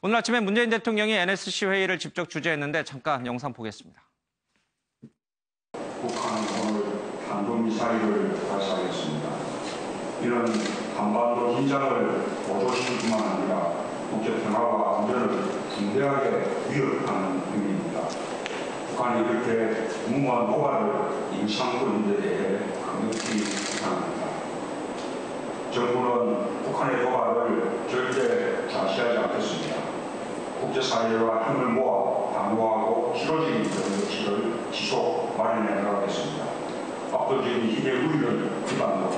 오늘 아침에 문재인 대통령이 NSC 회의를 직접 주재했는데 잠깐 영상 보겠습니다. 북한은 오늘 탄도미사일을 발사했습니다. 이는 한반도 긴장을 고조시킬 뿐만 아니라 국제 평화와 안전을 중대하게 위협하는 행위입니다. 북한이 이렇게 무모한 도발을 임상하는 데 대해 강력히 비판합니다. 정부는 북한의 도발을 절대 좌시하지 않겠습니다. 국제사회와 힘을 모아 단호하고 실효적인 정책을 지속 마련해 나가겠습니다. 압도적인 힘의 우위를 기반으로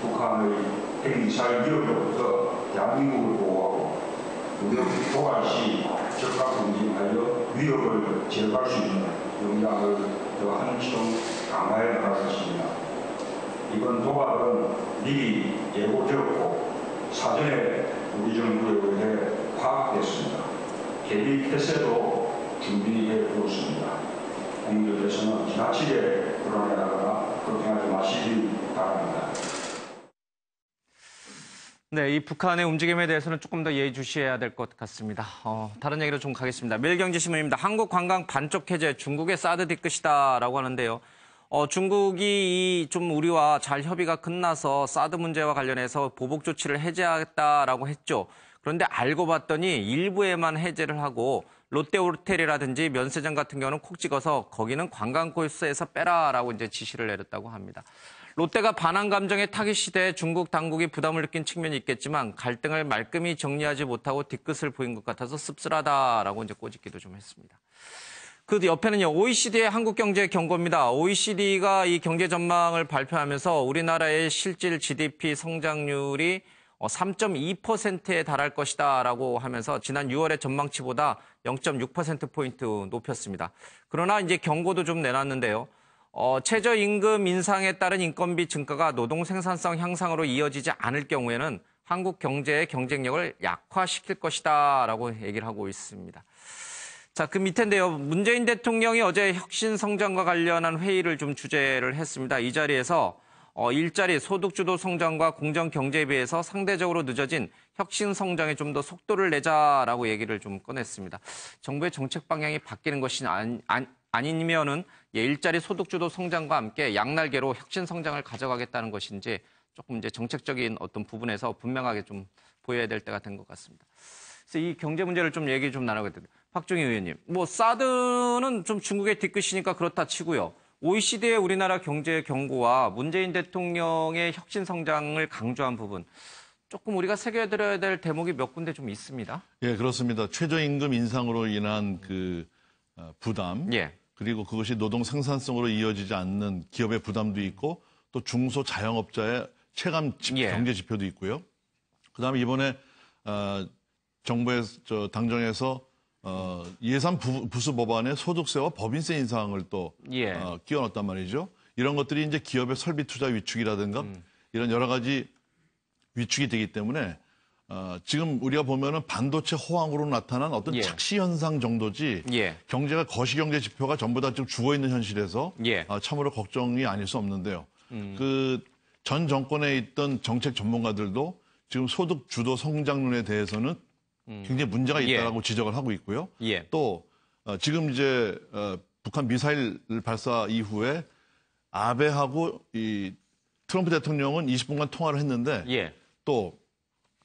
북한의 핵미사일 위협으로부터 대한민국을 보호하고 무력 도발 시 적극 검증하여 위협을 제거할 수 있는 역량을 더 한층 강화해 나갈 것입니다. 이번 도발은 미리 예고되었고 사전에 우리 정부에 의해 파악됐습니다. 개비 폐쇄도 준비해 두었습니다. 국민들께서는 지나치게 불안해하거나 걱정하지 마시기 바랍니다. 네, 이 북한의 움직임에 대해서는 조금 더 예의주시해야 될 것 같습니다. 다른 얘기로 좀 가겠습니다. 매일경제신문입니다. 한국 관광 반쪽 해제, 중국의 사드 뒤끝이다라고 하는데요. 중국이 좀 우리와 잘 협의가 끝나서 사드 문제와 관련해서 보복 조치를 해제하겠다라고 했죠. 그런데 알고 봤더니 일부에만 해제를 하고 롯데호텔이라든지 면세점 같은 경우는 콕 찍어서 거기는 관광 코스에서 빼라라고 이제 지시를 내렸다고 합니다. 롯데가 반한 감정에 타깃 시대에 중국 당국이 부담을 느낀 측면이 있겠지만 갈등을 말끔히 정리하지 못하고 뒤끝을 보인 것 같아서 씁쓸하다라고 이제 꼬집기도 좀 했습니다. 그 옆에는요, OECD의 한국 경제 경고입니다. OECD가 이 경제 전망을 발표하면서 우리나라의 실질 GDP 성장률이 3.2%에 달할 것이다라고 하면서 지난 6월의 전망치보다 0.6%포인트 높였습니다. 그러나 이제 경고도 좀 내놨는데요. 최저임금 인상에 따른 인건비 증가가 노동 생산성 향상으로 이어지지 않을 경우에는 한국 경제의 경쟁력을 약화시킬 것이다라고 얘기를 하고 있습니다. 자, 그 밑인데요. 문재인 대통령이 어제 혁신 성장과 관련한 회의를 좀 주재를 했습니다. 이 자리에서 일자리, 소득주도 성장과 공정 경제에 비해서 상대적으로 늦어진 혁신 성장에 좀 더 속도를 내자라고 얘기를 좀 꺼냈습니다. 정부의 정책 방향이 바뀌는 것이 아니면은 일자리, 소득주도 성장과 함께 양날개로 혁신 성장을 가져가겠다는 것인지 조금 이제 정책적인 어떤 부분에서 분명하게 좀 보여야 될 때가 된 것 같습니다. 그래서 이 경제 문제를 좀 얘기 좀 나누거든요. 박종희 의원님, 사드는 좀 중국의 뒤끝이니까 그렇다 치고요. OECD의 우리나라 경제 경고와 문재인 대통령의 혁신 성장을 강조한 부분, 조금 우리가 새겨들어야 될 대목이 몇 군데 좀 있습니다. 예, 그렇습니다. 최저임금 인상으로 인한 그 부담, 그리고 그것이 노동 생산성으로 이어지지 않는 기업의 부담도 있고 또 중소 자영업자의 체감 경제 지표도 있고요. 그다음에 이번에 정부의 당정에서 예산 부수 법안에 소득세와 법인세 인상을 또 끼워 넣었단 말이죠. 이런 것들이 이제 기업의 설비 투자 위축이라든가 이런 여러 가지 위축이 되기 때문에 지금 우리가 보면은 반도체 호황으로 나타난 어떤 착시 현상 정도지 경제가 거시경제 지표가 전부 다 지금 죽어 있는 현실에서 참으로 걱정이 아닐 수 없는데요. 그 전 정권에 있던 정책 전문가들도 지금 소득 주도 성장론에 대해서는 굉장히 문제가 있다라고 지적을 하고 있고요. 또 지금 이제 북한 미사일 발사 이후에 아베하고 이 트럼프 대통령은 20분간 통화를 했는데 또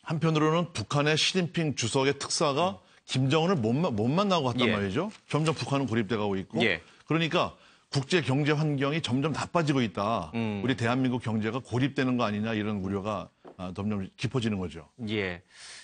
한편으로는 북한의 시진핑 주석의 특사가 김정은을 못 만나고 갔단 말이죠. 점점 북한은 고립돼 가고 있고 그러니까 국제 경제 환경이 점점 나빠지고 있다. 우리 대한민국 경제가 고립되는 거 아니냐 이런 우려가 점점 깊어지는 거죠.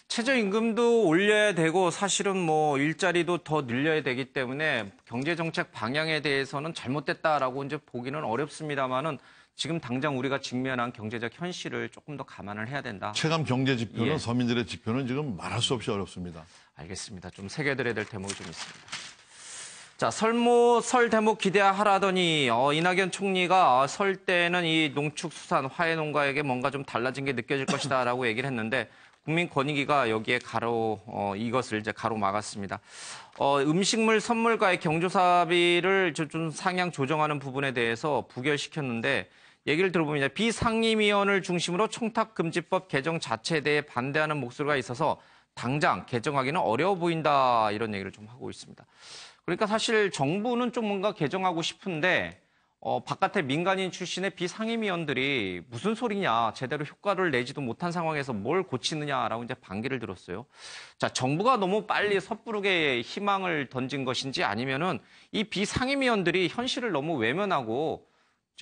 최저임금도 올려야 되고 사실은 일자리도 더 늘려야 되기 때문에 경제정책 방향에 대해서는 잘못됐다라고 이제 보기는 어렵습니다만은 지금 당장 우리가 직면한 경제적 현실을 조금 더 감안을 해야 된다. 체감 경제 지표는 서민들의 지표는 지금 말할 수 없이 어렵습니다. 알겠습니다. 좀 새겨드려야 될 대목이 좀 있습니다. 자, 설 대목 기대하라더니 이낙연 총리가 설 때는 이 농축수산 화훼농가에게 뭔가 좀 달라진 게 느껴질 것이다라고 얘기를 했는데 국민권익위가 여기에 이것을 이제 가로막았습니다. 음식물 선물과의 경조사비를 좀 상향 조정하는 부분에 대해서 부결시켰는데 얘기를 들어보면 비상임위원을 중심으로 청탁금지법 개정 자체에 대해 반대하는 목소리가 있어서 당장 개정하기는 어려워 보인다 이런 얘기를 좀 하고 있습니다. 그러니까 사실 정부는 좀 뭔가 개정하고 싶은데 바깥에 민간인 출신의 비상임위원들이 무슨 소리냐, 제대로 효과를 내지도 못한 상황에서 뭘 고치느냐라고 이제 반기를 들었어요. 자, 정부가 너무 빨리 섣부르게 희망을 던진 것인지 아니면은 이 비상임위원들이 현실을 너무 외면하고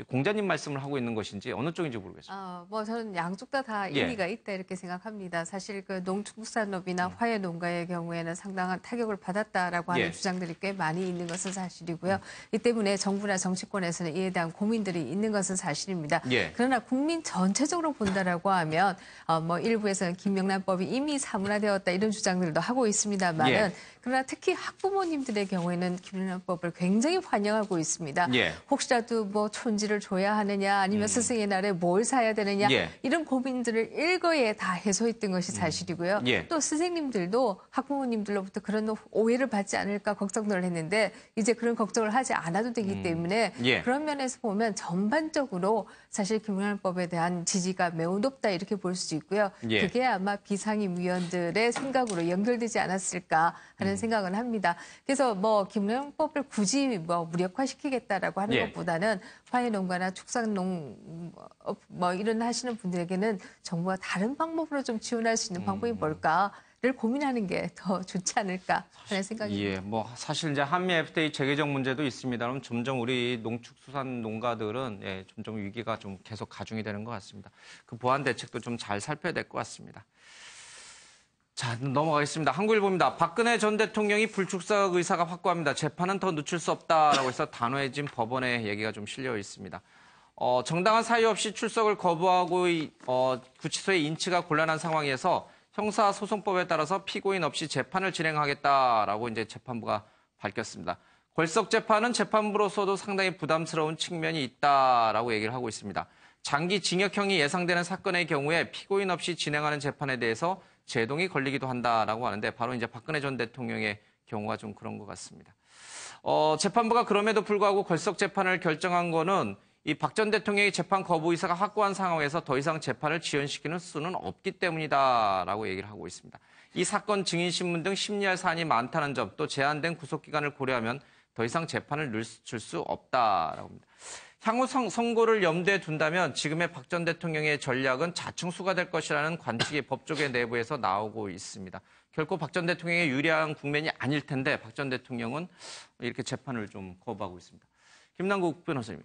공자님 말씀을 하고 있는 것인지 어느 쪽인지 모르겠습니다. 뭐 저는 양쪽 다 일리가 있다 이렇게 생각합니다. 사실 그 농축산업이나 화훼 농가의 경우에는 상당한 타격을 받았다라고 하는 주장들이 꽤 많이 있는 것은 사실이고요. 이 때문에 정부나 정치권에서는 이에 대한 고민들이 있는 것은 사실입니다. 그러나 국민 전체적으로 본다라고 하면 뭐 일부에서는 김영란법이 이미 사문화되었다 이런 주장들도 하고 있습니다만은 그러나 특히 학부모님들의 경우에는 김영란법을 굉장히 환영하고 있습니다. 혹시라도 뭐 촌지를 줘야 하느냐 아니면 스승의 날에 뭘 사야 되느냐 이런 고민들을 일거에 다 해소했던 것이 사실이고요. 또 선생님들도 학부모님들로부터 그런 오해를 받지 않을까 걱정을 했는데 이제 그런 걱정을 하지 않아도 되기 때문에 그런 면에서 보면 전반적으로 사실 김영란법에 대한 지지가 매우 높다 이렇게 볼 수 있고요. 그게 아마 비상임위원들의 생각으로 연결되지 않았을까 하는 생각을 합니다. 그래서 뭐 김영란법을 굳이 뭐 무력화시키겠다라고 하는 것보다는 화훼농가나 축산농 뭐 이런 하시는 분들에게는 정부가 다른 방법으로 좀 지원할 수 있는 방법이 뭘까를 고민하는 게 더 좋지 않을까 하는 생각입니다. 뭐 사실 이제 한미 FTA 재개정 문제도 있습니다만 점점 우리 농축수산 농가들은 점점 위기가 좀 계속 가중이 되는 것 같습니다. 그 보완 대책도 좀 잘 살펴야 될 것 같습니다. 자, 넘어가겠습니다. 한국일보입니다. 박근혜 전 대통령이 불출석 의사가 확고합니다. 재판은 더 늦출 수 없다라고 해서 단호해진 법원의 얘기가 좀 실려 있습니다. 정당한 사유 없이 출석을 거부하고 구치소의 인치가 곤란한 상황에서 형사소송법에 따라서 피고인 없이 재판을 진행하겠다라고 이제 재판부가 밝혔습니다. 궐석 재판은 재판부로서도 상당히 부담스러운 측면이 있다라고 얘기를 하고 있습니다. 장기 징역형이 예상되는 사건의 경우에 피고인 없이 진행하는 재판에 대해서 제동이 걸리기도 한다라고 하는데 바로 이제 박근혜 전 대통령의 경우가 좀 그런 것 같습니다. 재판부가 그럼에도 불구하고 궐석 재판을 결정한 거는 이 박 전 대통령의 재판 거부 의사가 확고한 상황에서 더 이상 재판을 지연시키는 수는 없기 때문이다라고 얘기를 하고 있습니다. 이 사건 증인신문 등 심리할 사안이 많다는 점, 또 제한된 구속기간을 고려하면 더 이상 재판을 늦출 수 없다라고 합니다. 향후 선고를 염두에 둔다면 지금의 박 전 대통령의 전략은 자충수가 될 것이라는 관측이 법조계 내부에서 나오고 있습니다. 결코 박 전 대통령의 유리한 국면이 아닐 텐데 박 전 대통령은 이렇게 재판을 좀 거부하고 있습니다. 김남국 변호사님.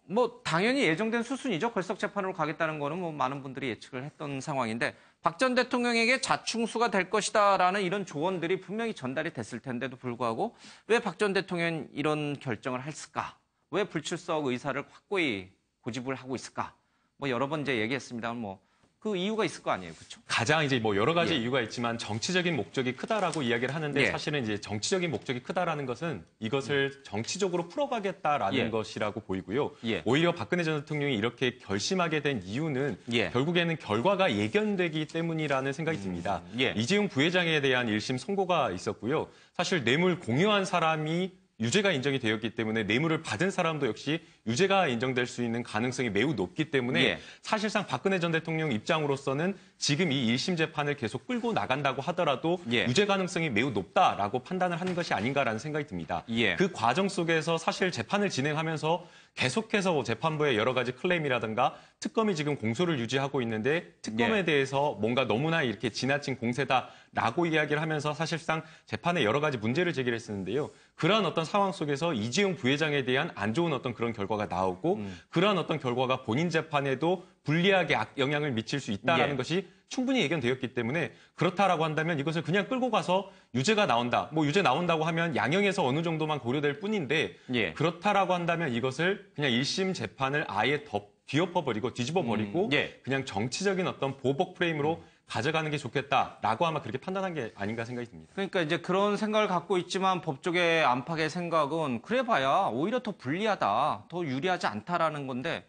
뭐 당연히 예정된 수순이죠. 궐석 재판으로 가겠다는 거는 뭐 많은 분들이 예측을 했던 상황인데 박 전 대통령에게 자충수가 될 것이다라는 이런 조언들이 분명히 전달이 됐을 텐데도 불구하고 왜 박 전 대통령은 이런 결정을 했을까? 왜 불출석 의사를 확고히 고집을 하고 있을까? 뭐 여러 번 이제 얘기했습니다만 뭐 그 이유가 있을 거 아니에요, 그렇죠? 가장 이제 뭐 여러 가지 이유가 있지만 정치적인 목적이 크다라고 이야기를 하는데 사실은 이제 정치적인 목적이 크다라는 것은 이것을 정치적으로 풀어가겠다라는 것이라고 보이고요. 오히려 박근혜 전 대통령이 이렇게 결심하게 된 이유는 결국에는 결과가 예견되기 때문이라는 생각이 듭니다. 이재용 부회장에 대한 1심 선고가 있었고요. 사실 뇌물 공유한 사람이 유죄가 인정이 되었기 때문에 뇌물을 받은 사람도 역시 유죄가 인정될 수 있는 가능성이 매우 높기 때문에 사실상 박근혜 전 대통령 입장으로서는 지금 이 1심 재판을 계속 끌고 나간다고 하더라도 유죄 가능성이 매우 높다라고 판단을 하는 것이 아닌가라는 생각이 듭니다. 그 과정 속에서 사실 재판을 진행하면서 계속해서 재판부의 여러 가지 클레임이라든가 특검이 지금 공소를 유지하고 있는데 특검에 대해서 뭔가 너무나 이렇게 지나친 공세다라고 이야기를 하면서 사실상 재판에 여러 가지 문제를 제기했었는데요. 그러한 어떤 상황 속에서 이재용 부회장에 대한 안 좋은 어떤 그런 결과가 나오고 그러한 어떤 결과가 본인 재판에도 불리하게 영향을 미칠 수 있다는 것이 충분히 예견되었기 때문에 그렇다라고 한다면 이것을 그냥 끌고 가서 유죄가 나온다. 뭐 유죄 나온다고 하면 양형에서 어느 정도만 고려될 뿐인데 그렇다라고 한다면 이것을 그냥 1심 재판을 아예 뒤엎어버리고 뒤집어버리고 그냥 정치적인 어떤 보복 프레임으로 가져가는 게 좋겠다라고 아마 그렇게 판단한 게 아닌가 생각이 듭니다. 그러니까 이제 그런 생각을 갖고 있지만 법조계 안팎의 생각은 그래봐야 오히려 더 불리하다, 더 유리하지 않다라는 건데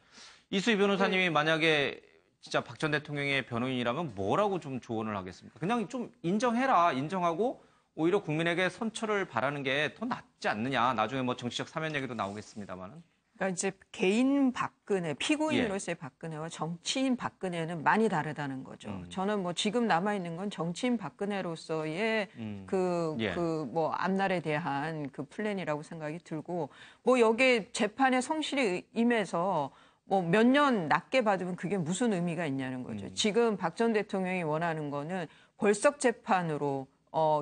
이수희 변호사님이 만약에 진짜 박 전 대통령의 변호인이라면 뭐라고 좀 조언을 하겠습니까? 그냥 좀 인정해라, 인정하고 오히려 국민에게 선처를 바라는 게 더 낫지 않느냐. 나중에 뭐 정치적 사면 얘기도 나오겠습니다만은. 그러니까 이제 개인 박근혜, 피고인으로서의 박근혜와 정치인 박근혜는 많이 다르다는 거죠. 저는 뭐 지금 남아있는 건 정치인 박근혜로서의 뭐 앞날에 대한 그 플랜이라고 생각이 들고, 뭐 여기에 재판에 성실히 임해서 뭐 몇 년 낮게 받으면 그게 무슨 의미가 있냐는 거죠. 지금 박 전 대통령이 원하는 거는 벌석 재판으로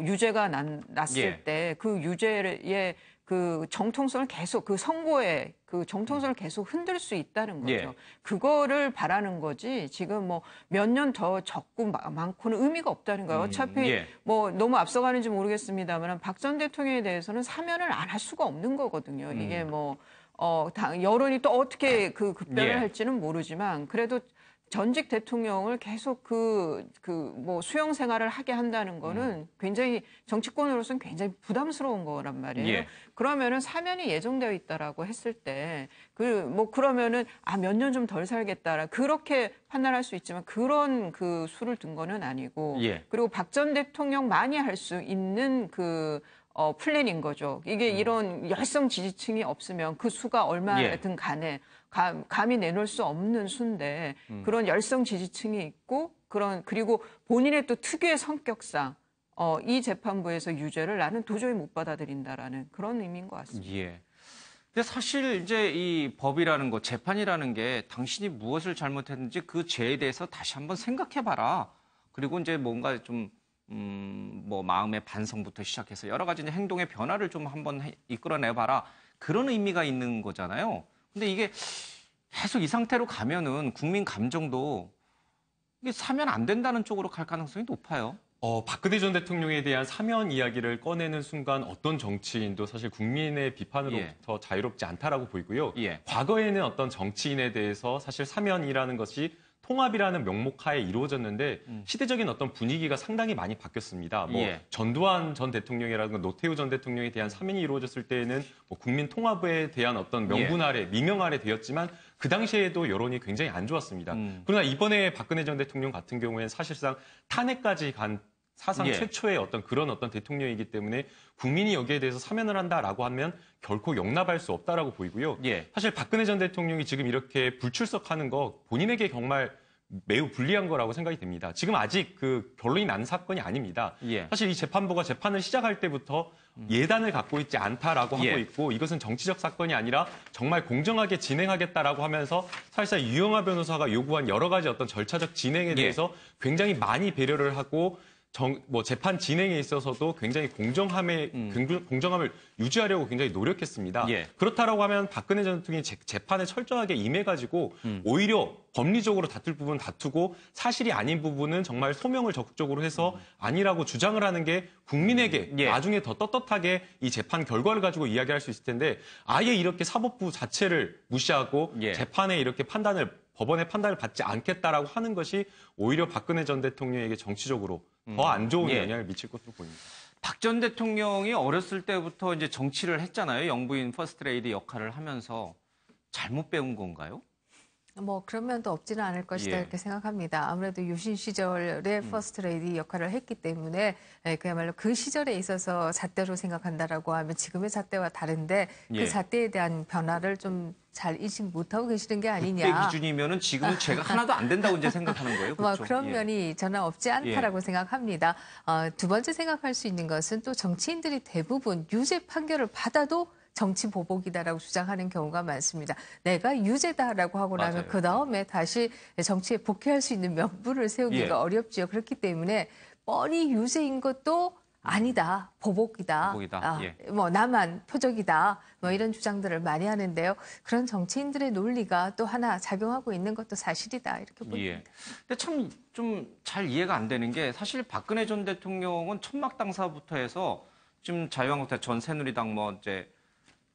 유죄가 났을 때 그 유죄의 그 정통성을 계속 그 선고의 그 정통성을 계속 흔들 수 있다는 거죠. 그거를 바라는 거지 지금 뭐 몇 년 더 적고 많고는 의미가 없다는 거예요. 어차피 뭐 너무 앞서가는지 모르겠습니다만 박 전 대통령에 대해서는 사면을 안 할 수가 없는 거거든요. 이게 뭐 여론이 또 어떻게 그 급변을 할지는 모르지만 그래도 전직 대통령을 계속 뭐 수용 생활을 하게 한다는 거는 굉장히 정치권으로서는 굉장히 부담스러운 거란 말이에요. 그러면은 사면이 예정되어 있다라고 했을 때 뭐 그러면은 몇 년 좀 덜 살겠다라 그렇게 판단할 수 있지만 그런 그 수를 둔 거는 아니고 그리고 박 전 대통령만이 할 수 있는 플랜인 거죠. 이게 이런 열성 지지층이 없으면 그 수가 얼마든 간에 감히 내놓을 수 없는 수인데 그런 열성 지지층이 있고 그리고 본인의 또 특유의 성격상 이 재판부에서 유죄를 나는 도저히 못 받아들인다라는 그런 의미인 것 같습니다. 근데 사실 이제 이 법이라는 거, 재판이라는 게 당신이 무엇을 잘못했는지 그 죄에 대해서 다시 한번 생각해봐라. 그리고 이제 뭔가 좀 뭐 마음의 반성부터 시작해서 여러 가지 이제 행동의 변화를 좀 한번 이끌어내봐라. 그런 의미가 있는 거잖아요. 근데 이게 계속 이 상태로 가면은 국민 감정도 이게 사면 안 된다는 쪽으로 갈 가능성이 높아요. 박근혜 전 대통령에 대한 사면 이야기를 꺼내는 순간 어떤 정치인도 사실 국민의 비판으로부터 자유롭지 않다라고 보이고요. 과거에는 어떤 정치인에 대해서 사실 사면이라는 것이 통합이라는 명목하에 이루어졌는데 시대적인 어떤 분위기가 상당히 많이 바뀌었습니다. 뭐 전두환 전 대통령이라든가 노태우 전 대통령에 대한 사면이 이루어졌을 때에는 뭐 국민 통합에 대한 어떤 명분 아래, 미명 아래 되었지만 그 당시에도 여론이 굉장히 안 좋았습니다. 그러나 이번에 박근혜 전 대통령 같은 경우에는 사실상 탄핵까지 간 사상 최초의 그런 대통령이기 때문에 국민이 여기에 대해서 사면을 한다라고 하면 결코 용납할 수 없다라고 보이고요. 사실 박근혜 전 대통령이 지금 이렇게 불출석하는 거 본인에게 정말 매우 불리한 거라고 생각이 됩니다. 지금 아직 결론이 난 사건이 아닙니다. 사실 이 재판부가 재판을 시작할 때부터 예단을 갖고 있지 않다라고 하고 있고 이것은 정치적 사건이 아니라 정말 공정하게 진행하겠다라고 하면서 사실상 유영하 변호사가 요구한 여러 가지 어떤 절차적 진행에 대해서 굉장히 많이 배려를 하고 재판 진행에 있어서도 굉장히 공정함을 유지하려고 굉장히 노력했습니다. 그렇다라고 하면 박근혜 전 대통령이 재판에 철저하게 임해가지고 오히려 법리적으로 다툴 부분 다투고 사실이 아닌 부분은 정말 소명을 적극적으로 해서 아니라고 주장을 하는 게 국민에게 나중에 더 떳떳하게 이 재판 결과를 가지고 이야기할 수 있을 텐데 아예 이렇게 사법부 자체를 무시하고 재판에 이렇게 법원의 판단을 받지 않겠다라고 하는 것이 오히려 박근혜 전 대통령에게 정치적으로 더 안 좋은 영향을 미칠 것으로 보입니다. 박 전 대통령이 어렸을 때부터 이제 정치를 했잖아요. 영부인 퍼스트레이디 역할을 하면서 잘못 배운 건가요? 뭐 그런 면도 없지는 않을 것이다 이렇게 생각합니다. 아무래도 유신 시절에 퍼스트레이디 역할을 했기 때문에 그야말로 그 시절에 있어서 잣대로 생각한다라고 하면 지금의 잣대와 다른데 그 잣대에 대한 변화를 좀 잘 인식 못하고 계시는 게 아니냐. 그때 기준이면은 지금은 죄가 하나도 안 된다고 이제 생각하는 거예요. 그렇죠? 뭐 그런 면이 저는 없지 않다라고 생각합니다. 두 번째 생각할 수 있는 것은 또 정치인들이 대부분 유죄 판결을 받아도 정치 보복이다라고 주장하는 경우가 많습니다. 내가 유죄다라고 하고 나면 그 다음에 다시 정치에 복귀할 수 있는 명분을 세우기가 어렵지요. 그렇기 때문에 뻔히 유죄인 것도 아니다, 보복이다. 뭐 나만 표적이다. 뭐 이런 주장들을 많이 하는데요. 그런 정치인들의 논리가 또 하나 작용하고 있는 것도 사실이다. 이렇게 보입니다. 근데 참 좀 잘 이해가 안 되는 게 사실 박근혜 전 대통령은 천막 당사부터 해서 지금 자유한국당 전 새누리당 뭐 이제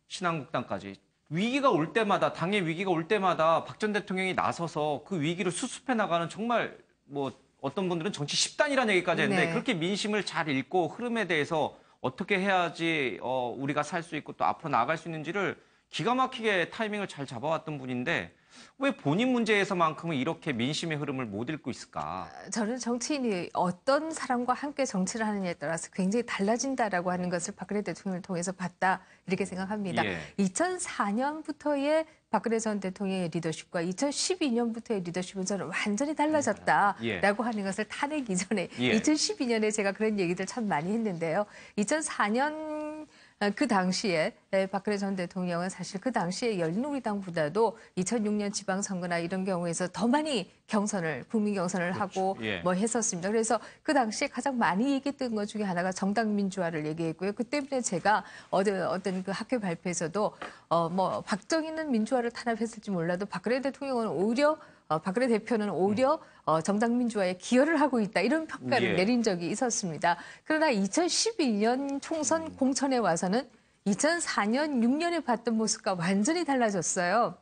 신한국당까지 위기가 올 때마다 당의 위기가 올 때마다 박 전 대통령이 나서서 그 위기를 수습해 나가는 정말 뭐 어떤 분들은 정치 10단이라는 얘기까지 했는데 그렇게 민심을 잘 읽고 흐름에 대해서 어떻게 해야지 우리가 살 수 있고 또 앞으로 나아갈 수 있는지를 기가 막히게 타이밍을 잘 잡아왔던 분인데 왜 본인 문제에서만큼은 이렇게 민심의 흐름을 못 읽고 있을까? 저는 정치인이 어떤 사람과 함께 정치를 하느냐에 따라서 굉장히 달라진다라고 하는 것을 박근혜 대통령을 통해서 봤다 이렇게 생각합니다. 2004년부터의 박근혜 전 대통령의 리더십과 2012년부터의 리더십은 저는 완전히 달라졌다라고 하는 것을 탄핵 이전에 2012년에 제가 그런 얘기들 참 많이 했는데요. 2004년 그 당시에 박근혜 전 대통령은 사실 그 당시에 열린우리당보다도 2006년 지방선거나 이런 경우에서 더 많이 국민 경선을 하고 뭐 했었습니다. 그래서 그 당시에 가장 많이 얘기했던 것 중에 하나가 정당 민주화를 얘기했고요. 그 때문에 제가 어떤 그 학회 발표에서도 뭐 박정희는 민주화를 탄압했을지 몰라도 박근혜 대통령은 오히려 박근혜 대표는 오히려 정당 민주화에 기여를 하고 있다 이런 평가를 내린 적이 있었습니다. 그러나 2012년 총선 공천에 와서는 2004년, 6년에 봤던 모습과 완전히 달라졌어요.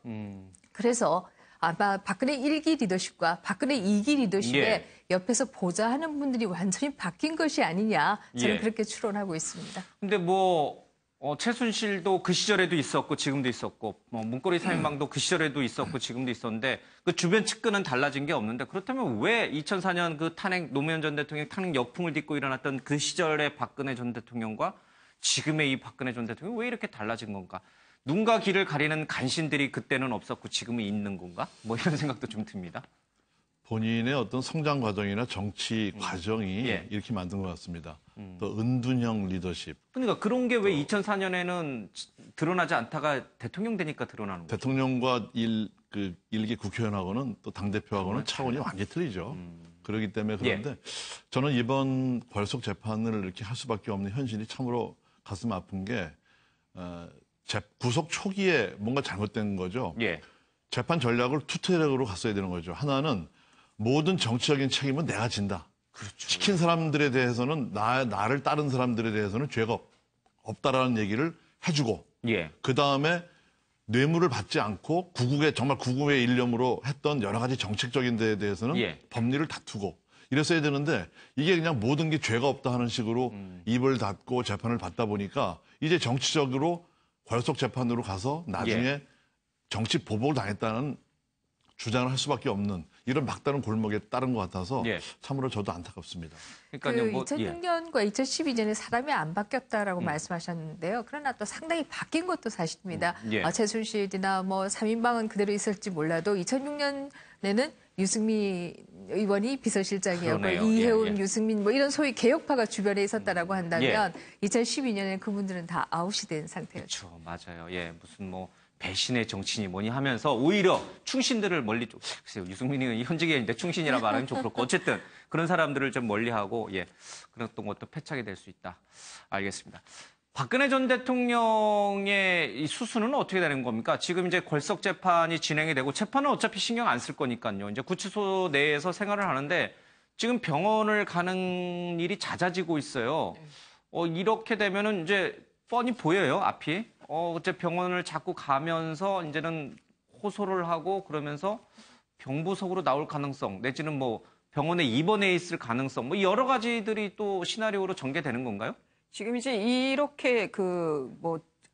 그래서 아마 박근혜 1기 리더십과 박근혜 2기 리더십에 옆에서 보좌하는 분들이 완전히 바뀐 것이 아니냐 저는 그렇게 추론하고 있습니다. 근데 뭐 최순실도 그 시절에도 있었고 지금도 있었고 뭐 문고리 3인방도 그 시절에도 있었고 지금도 있었는데 그 주변 측근은 달라진 게 없는데 그렇다면 왜 2004년 그 탄핵 노무현 전 대통령 탄핵 역풍을 딛고 일어났던 그 시절의 박근혜 전 대통령과 지금의 이 박근혜 전 대통령 왜 이렇게 달라진 건가? 눈과 귀를 가리는 간신들이 그때는 없었고 지금은 있는 건가? 뭐 이런 생각도 좀 듭니다. 본인의 어떤 성장 과정이나 정치 과정이 이렇게 만든 것 같습니다. 또 은둔형 리더십. 그러니까 그런 게 왜 2004년에는 드러나지 않다가 대통령 되니까 드러나는 거죠? 대통령과 일개 국회의원하고는 또 당대표하고는 차원이 완전히 틀리죠. 그렇기 때문에 그런데 저는 이번 벌속 재판을 이렇게 할 수밖에 없는 현실이 참으로 가슴 아픈 게 구속 초기에 뭔가 잘못된 거죠. 재판 전략을 투 트랙으로 갔어야 되는 거죠. 하나는 모든 정치적인 책임은 내가 진다. 그렇죠. 시킨 사람들에 대해서는 나를 따른 사람들에 대해서는 죄가 없다라는 얘기를 해주고 그 다음에 뇌물을 받지 않고 정말 구국의 일념으로 했던 여러 가지 정책적인 데에 대해서는 법리를 다투고 이랬어야 되는데 이게 그냥 모든 게 죄가 없다 하는 식으로 입을 닫고 재판을 받다 보니까 이제 정치적으로 벌속 재판으로 가서 나중에 정치 보복을 당했다는 주장을 할 수밖에 없는 이런 막다른 골목에 따른 것 같아서 참으로 저도 안타깝습니다. 그러니까요, 2006년과 2012년에 사람이 안 바뀌었다라고 말씀하셨는데요. 그러나 또 상당히 바뀐 것도 사실입니다. 최순실이나 뭐 3인방은 그대로 있을지 몰라도 2006년에는 유승민 의원이 비서실장이었고 이해운, 유승민 뭐 이런 소위 개혁파가 주변에 있었다라고 한다면 2012년에 그분들은 다 아웃이 된 상태였죠. 그렇죠, 맞아요. 무슨 뭐 배신의 정치인이 뭐니 하면서 오히려 충신들을 멀리 글쎄요, 유승민이 현직의원인데 충신이라 말하면 좀 그렇고 어쨌든 그런 사람들을 좀 멀리하고 그랬던 것도 패착이 될 수 있다. 알겠습니다. 박근혜 전 대통령의 이 수순은 어떻게 되는 겁니까? 지금 이제 벌석 재판이 진행이 되고 재판은 어차피 신경 안 쓸 거니까요. 이제 구치소 내에서 생활을 하는데 지금 병원을 가는 일이 잦아지고 있어요. 이렇게 되면은 이제 뻔히 보여요, 앞이. 어째 병원을 자꾸 가면서 이제는 호소를 하고 그러면서 병부석으로 나올 가능성 내지는 뭐 병원에 입원해 있을 가능성 뭐 여러 가지들이 또 시나리오로 전개되는 건가요? 지금 이제 이렇게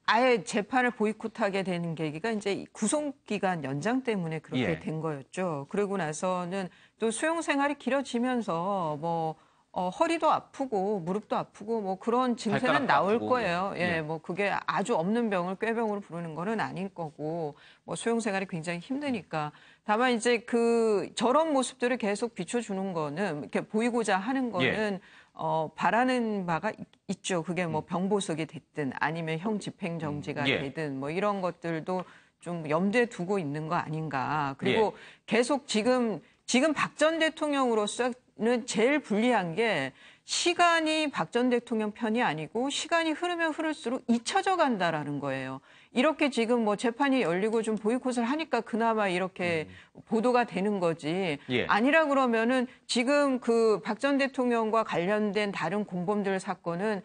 아예 재판을 보이콧하게 되는 계기가 이제 구속기간 연장 때문에 그렇게 된 거였죠. 그러고 나서는 또 수용 생활이 길어지면서 허리도 아프고 무릎도 아프고 뭐 그런 증세는 나올 거예요. 뭐 그게 아주 없는 병을 꾀병으로 부르는 거는 아닐 거고 뭐 수용 생활이 굉장히 힘드니까 다만 이제 저런 모습들을 계속 비춰주는 거는 이렇게 보이고자 하는 거는 바라는 바가 있죠. 그게 뭐 병보석이 됐든 아니면 형 집행정지가 되든 뭐 이런 것들도 좀 염두에 두고 있는 거 아닌가. 그리고 계속 지금 박 전 대통령으로서는 제일 불리한 게 시간이 박 전 대통령 편이 아니고 시간이 흐르면 흐를수록 잊혀져 간다라는 거예요. 이렇게 지금 뭐 재판이 열리고 좀 보이콧을 하니까 그나마 이렇게 보도가 되는 거지. 아니라 그러면은 지금 박 전 대통령과 관련된 다른 공범들 사건은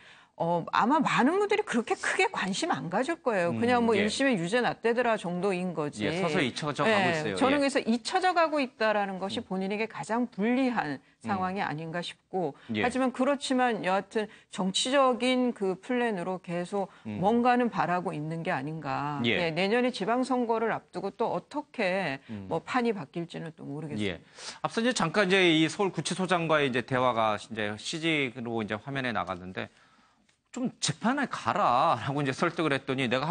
아마 많은 분들이 그렇게 크게 관심 안 가질 거예요. 그냥 뭐 1심에 유죄 났대더라 정도인 거지. 서서히 잊혀져 가고 있어요. 저는 그래서 잊혀져 가고 있다라는 것이 본인에게 가장 불리한 상황이 아닌가 싶고 하지만 그렇지만 여하튼 정치적인 그 플랜으로 계속 뭔가는 바라고 있는 게 아닌가. 내년에 지방선거를 앞두고 또 어떻게 뭐 판이 바뀔지는 또 모르겠습니다. 앞서 이제 잠깐 이제 이 서울구치소장과의 이제 대화가 이제 CG로 이제 화면에 나갔는데 좀 재판에 가라라고 이제 설득을 했더니 내가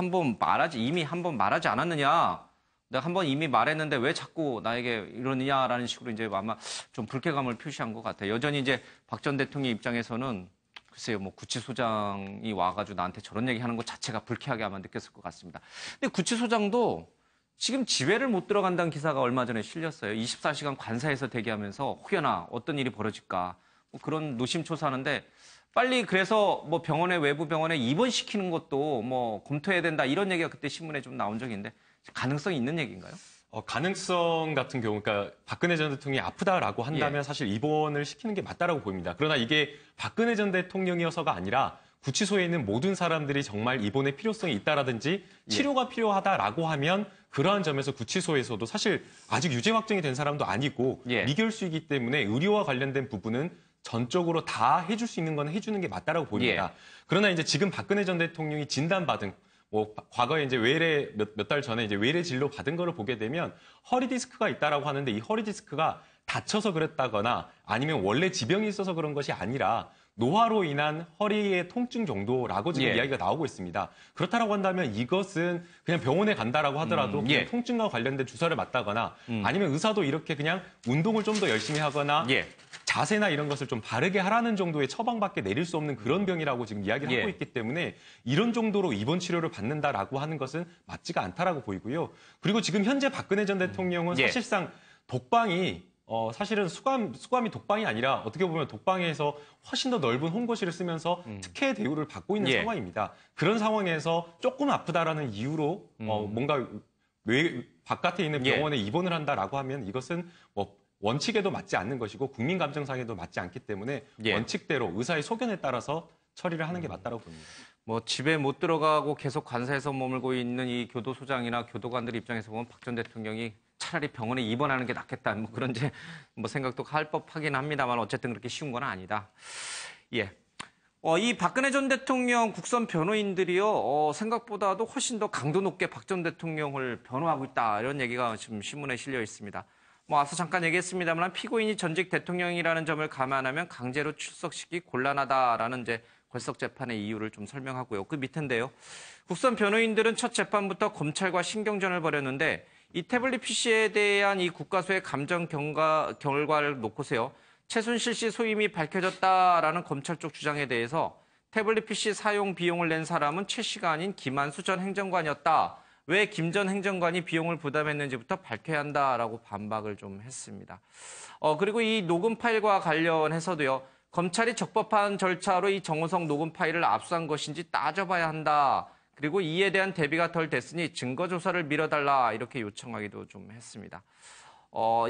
이미 한 번 말하지 않았느냐. 내가 한 번 이미 말했는데 왜 자꾸 나에게 이러느냐라는 식으로 이제 아마 좀 불쾌감을 표시한 것 같아요. 여전히 이제 박 전 대통령 입장에서는 글쎄요, 뭐 구치소장이 와가지고 나한테 저런 얘기 하는 것 자체가 불쾌하게 아마 느꼈을 것 같습니다. 근데 구치소장도 지금 지회를 못 들어간다는 기사가 얼마 전에 실렸어요. 24시간 관사에서 대기하면서 혹여나 어떤 일이 벌어질까 뭐 그런 노심초사하는데 빨리 그래서 뭐 외부 병원에 입원시키는 것도 뭐 검토해야 된다 이런 얘기가 그때 신문에 좀 나온 적이 있는데 가능성이 있는 얘기인가요? 가능성 같은 경우, 그러니까 박근혜 전 대통령이 아프다라고 한다면 사실 입원을 시키는 게 맞다라고 보입니다. 그러나 이게 박근혜 전 대통령이어서가 아니라 구치소에 있는 모든 사람들이 정말 입원의 필요성이 있다라든지 치료가 필요하다라고 하면 그러한 점에서 구치소에서도 사실 아직 유죄 확정이 된 사람도 아니고 미결수이기 때문에 의료와 관련된 부분은 전적으로 다 해줄 수 있는 건 해주는 게 맞다라고 보입니다. 그러나 이제 지금 박근혜 전 대통령이 진단받은 뭐 과거에 이제 외래 몇 달 전에 이제 외래 진료 받은 거를 보게 되면 허리 디스크가 있다라고 하는데 이 허리 디스크가 다쳐서 그랬다거나 아니면 원래 지병이 있어서 그런 것이 아니라 노화로 인한 허리의 통증 정도라고 지금 이야기가 나오고 있습니다. 그렇다라고 한다면 이것은 그냥 병원에 간다라고 하더라도 그냥 통증과 관련된 주사를 맞다거나 아니면 의사도 이렇게 그냥 운동을 좀 더 열심히 하거나 자세나 이런 것을 좀 바르게 하라는 정도의 처방밖에 내릴 수 없는 그런 병이라고 지금 이야기를 하고 있기 때문에 이런 정도로 입원 치료를 받는다라고 하는 것은 맞지가 않다라고 보이고요. 그리고 지금 현재 박근혜 전 대통령은 사실상 독방이 사실은 수감이 독방이 아니라 어떻게 보면 독방에서 훨씬 더 넓은 홍보실을 쓰면서 특혜 대우를 받고 있는 상황입니다. 그런 상황에서 조금 아프다라는 이유로 뭔가 바깥에 있는 병원에 입원을 한다라고 하면 이것은 뭐 원칙에도 맞지 않는 것이고 국민 감정상에도 맞지 않기 때문에 원칙대로 의사의 소견에 따라서 처리를 하는 게 맞다고 봅니다. 뭐 집에 못 들어가고 계속 관사에서 머물고 있는 이 교도소장이나 교도관들 입장에서 보면 박 전 대통령이 차라리 병원에 입원하는 게 낫겠다. 뭐 그런 이제 뭐 생각도 할 법하긴 합니다만 어쨌든 그렇게 쉬운 건 아니다. 이 박근혜 전 대통령 국선 변호인들이요, 생각보다도 훨씬 더 강도 높게 박 전 대통령을 변호하고 있다. 이런 얘기가 지금 신문에 실려 있습니다. 뭐 앞서 잠깐 얘기했습니다만 피고인이 전직 대통령이라는 점을 감안하면 강제로 출석시키기 곤란하다라는 이제 걸석 재판의 이유를 좀 설명하고요. 그 밑인데요. 국선 변호인들은 첫 재판부터 검찰과 신경전을 벌였는데 이 태블릿 PC에 대한 이 국가수의 감정 결과를 놓고서요. 최순실 씨 소임이 밝혀졌다라는 검찰 쪽 주장에 대해서 태블릿 PC 사용 비용을 낸 사람은 최 씨가 아닌 김한수 전 행정관이었다. 왜 김 전 행정관이 비용을 부담했는지부터 밝혀야 한다라고 반박을 좀 했습니다. 그리고 이 녹음 파일과 관련해서도요. 검찰이 적법한 절차로 이 정호성 녹음 파일을 압수한 것인지 따져봐야 한다. 그리고 이에 대한 대비가 덜 됐으니 증거 조사를 미뤄달라 이렇게 요청하기도 좀 했습니다.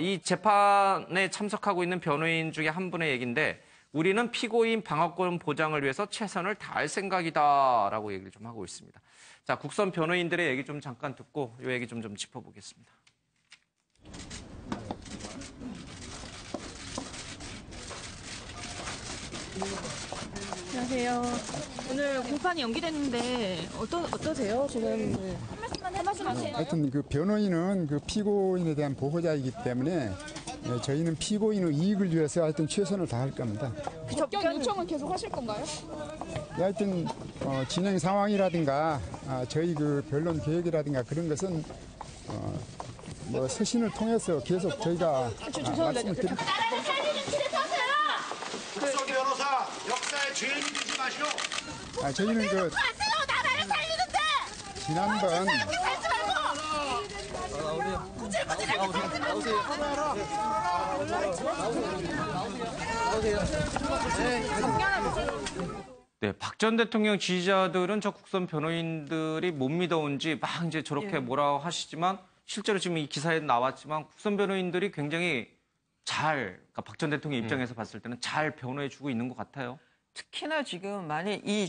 이 재판에 참석하고 있는 변호인 중에 한 분의 얘기인데 우리는 피고인 방어권 보장을 위해서 최선을 다할 생각이다라고 얘기를 좀 하고 있습니다. 자, 국선 변호인들의 얘기 좀 잠깐 듣고 이 얘기 좀 짚어보겠습니다. 안녕하세요. 오늘 공판이 연기됐는데 어떠세요? 지금 한 말씀 하세요. 하여튼 그 변호인은 그 피고인에 대한 보호자이기 때문에 저희는 피고인의 이익을 위해서 하여튼 최선을 다할 겁니다. 접견 요청은 계속 하실 건가요? 하여튼 진행 상황이라든가 저희 그 변론 계획이라든가 그런 것은 뭐 서신을 통해서 계속 저희가 말씀을 드립니다. 국선 변호사 역사에 죄인 되지 마시오. 저희는 그 나라를 살리는데 지난번 네, 박 전 대통령 지지자들은 저 국선 변호인들이 못 믿어온지 막 이제 저렇게 뭐라고 하시지만 실제로 지금 이 기사에 나왔지만 국선 변호인들이 굉장히 그러니까 박 전 대통령 입장에서 봤을 때는 잘 변호해주고 있는 것 같아요. 특히나 지금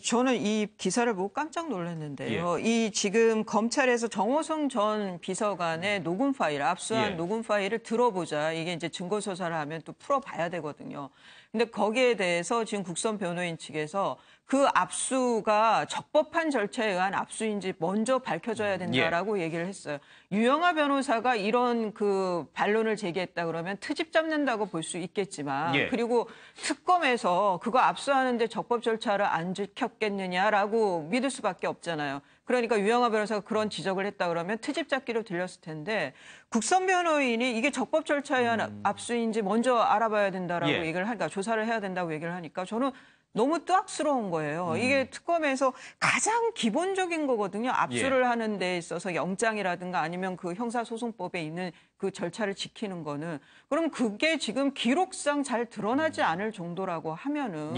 저는 이 기사를 보고 깜짝 놀랐는데요. 이 지금 검찰에서 정호성 전 비서관의 녹음 파일, 압수한 녹음 파일을 들어보자. 이게 이제 증거 조사를 하면 또 풀어봐야 되거든요. 근데 거기에 대해서 지금 국선 변호인 측에서 그 압수가 적법한 절차에 의한 압수인지 먼저 밝혀져야 된다라고 얘기를 했어요. 유영하 변호사가 이런 그 반론을 제기했다 그러면 트집 잡는다고 볼 수 있겠지만 그리고 특검에서 그거 압수하는데 적법 절차를 안 지켰겠느냐라고 믿을 수밖에 없잖아요. 그러니까 유영하 변호사가 그런 지적을 했다 그러면 트집 잡기로 들렸을 텐데 국선 변호인이 이게 적법 절차에 의한 압수인지 먼저 알아봐야 된다라고 얘기를 하니까 조사를 해야 된다고 얘기를 하니까 저는 너무 뜨악스러운 거예요. 이게 특검에서 가장 기본적인 거거든요. 압수를 하는 데 있어서 영장이라든가 아니면 그 형사소송법에 있는 그 절차를 지키는 거는. 그럼 그게 지금 기록상 잘 드러나지 않을 정도라고 하면은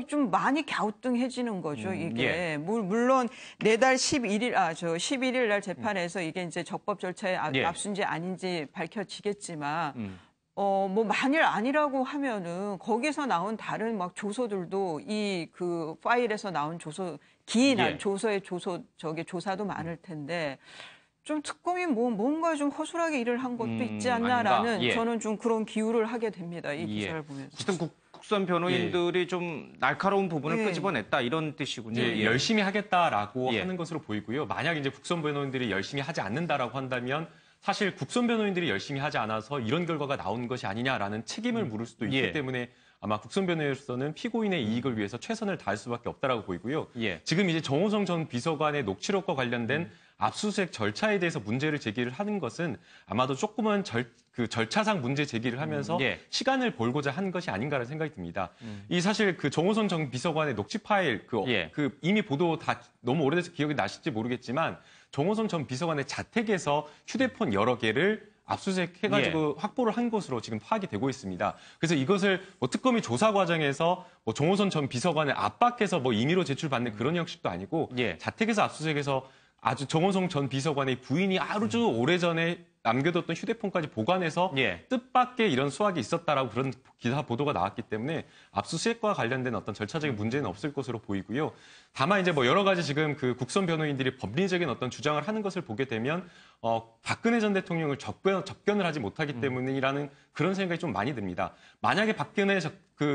좀 많이 갸우뚱해지는 거죠, 이게. 물론 내달 11일 날 재판에서 이게 이제 적법 절차에 압수인지 아닌지 밝혀지겠지만 뭐 만일 아니라고 하면은 거기서 나온 다른 막 조서들도 이 그 파일에서 나온 기인한 조서의 조사도 많을 텐데 좀 특검이 뭔가 좀 허술하게 일을 한 것도 있지 않나라는 저는 좀 그런 기우를 하게 됩니다. 이 기사를 보면서. 어쨌든 국선 변호인들이 좀 날카로운 부분을 끄집어냈다 이런 뜻이군요. 열심히 하겠다라고 하는 것으로 보이고요. 만약 이제 국선 변호인들이 열심히 하지 않는다라고 한다면 사실 국선 변호인들이 열심히 하지 않아서 이런 결과가 나온 것이 아니냐라는 책임을 물을 수도 있기 때문에 아마 국선 변호인으로서는 피고인의 이익을 위해서 최선을 다할 수밖에 없다라고 보이고요. 지금 이제 정호성 전 비서관의 녹취록과 관련된 압수수색 절차에 대해서 문제를 제기를 하는 것은 아마도 조금은 절차상 문제 제기를 하면서 시간을 벌고자 한 것이 아닌가라는 생각이 듭니다. 이 사실 그 정호성 전 비서관의 녹취 파일 그 이미 보도 다 너무 오래돼서 기억이 나실지 모르겠지만 정호성 전 비서관의 자택에서 휴대폰 여러 개를 압수수색해가지고 확보를 한 것으로 지금 파악이 되고 있습니다. 그래서 이것을 뭐 특검이 조사 과정에서 뭐 정호성 전 비서관을 압박해서 뭐 임의로 제출받는 그런 형식도 아니고 자택에서 압수수색해서 아주 정호성 전 비서관의 부인이 아주 오래전에 남겨뒀던 휴대폰까지 보관해서 뜻밖의 이런 수확이 있었다라고 그런 기사 보도가 나왔기 때문에 압수수색과 관련된 어떤 절차적인 문제는 없을 것으로 보이고요. 다만 이제 뭐 여러 가지 지금 그 국선 변호인들이 법리적인 어떤 주장을 하는 것을 보게 되면 박근혜 전 대통령을 접견을 하지 못하기 때문이라는 그런 생각이 좀 많이 듭니다. 만약에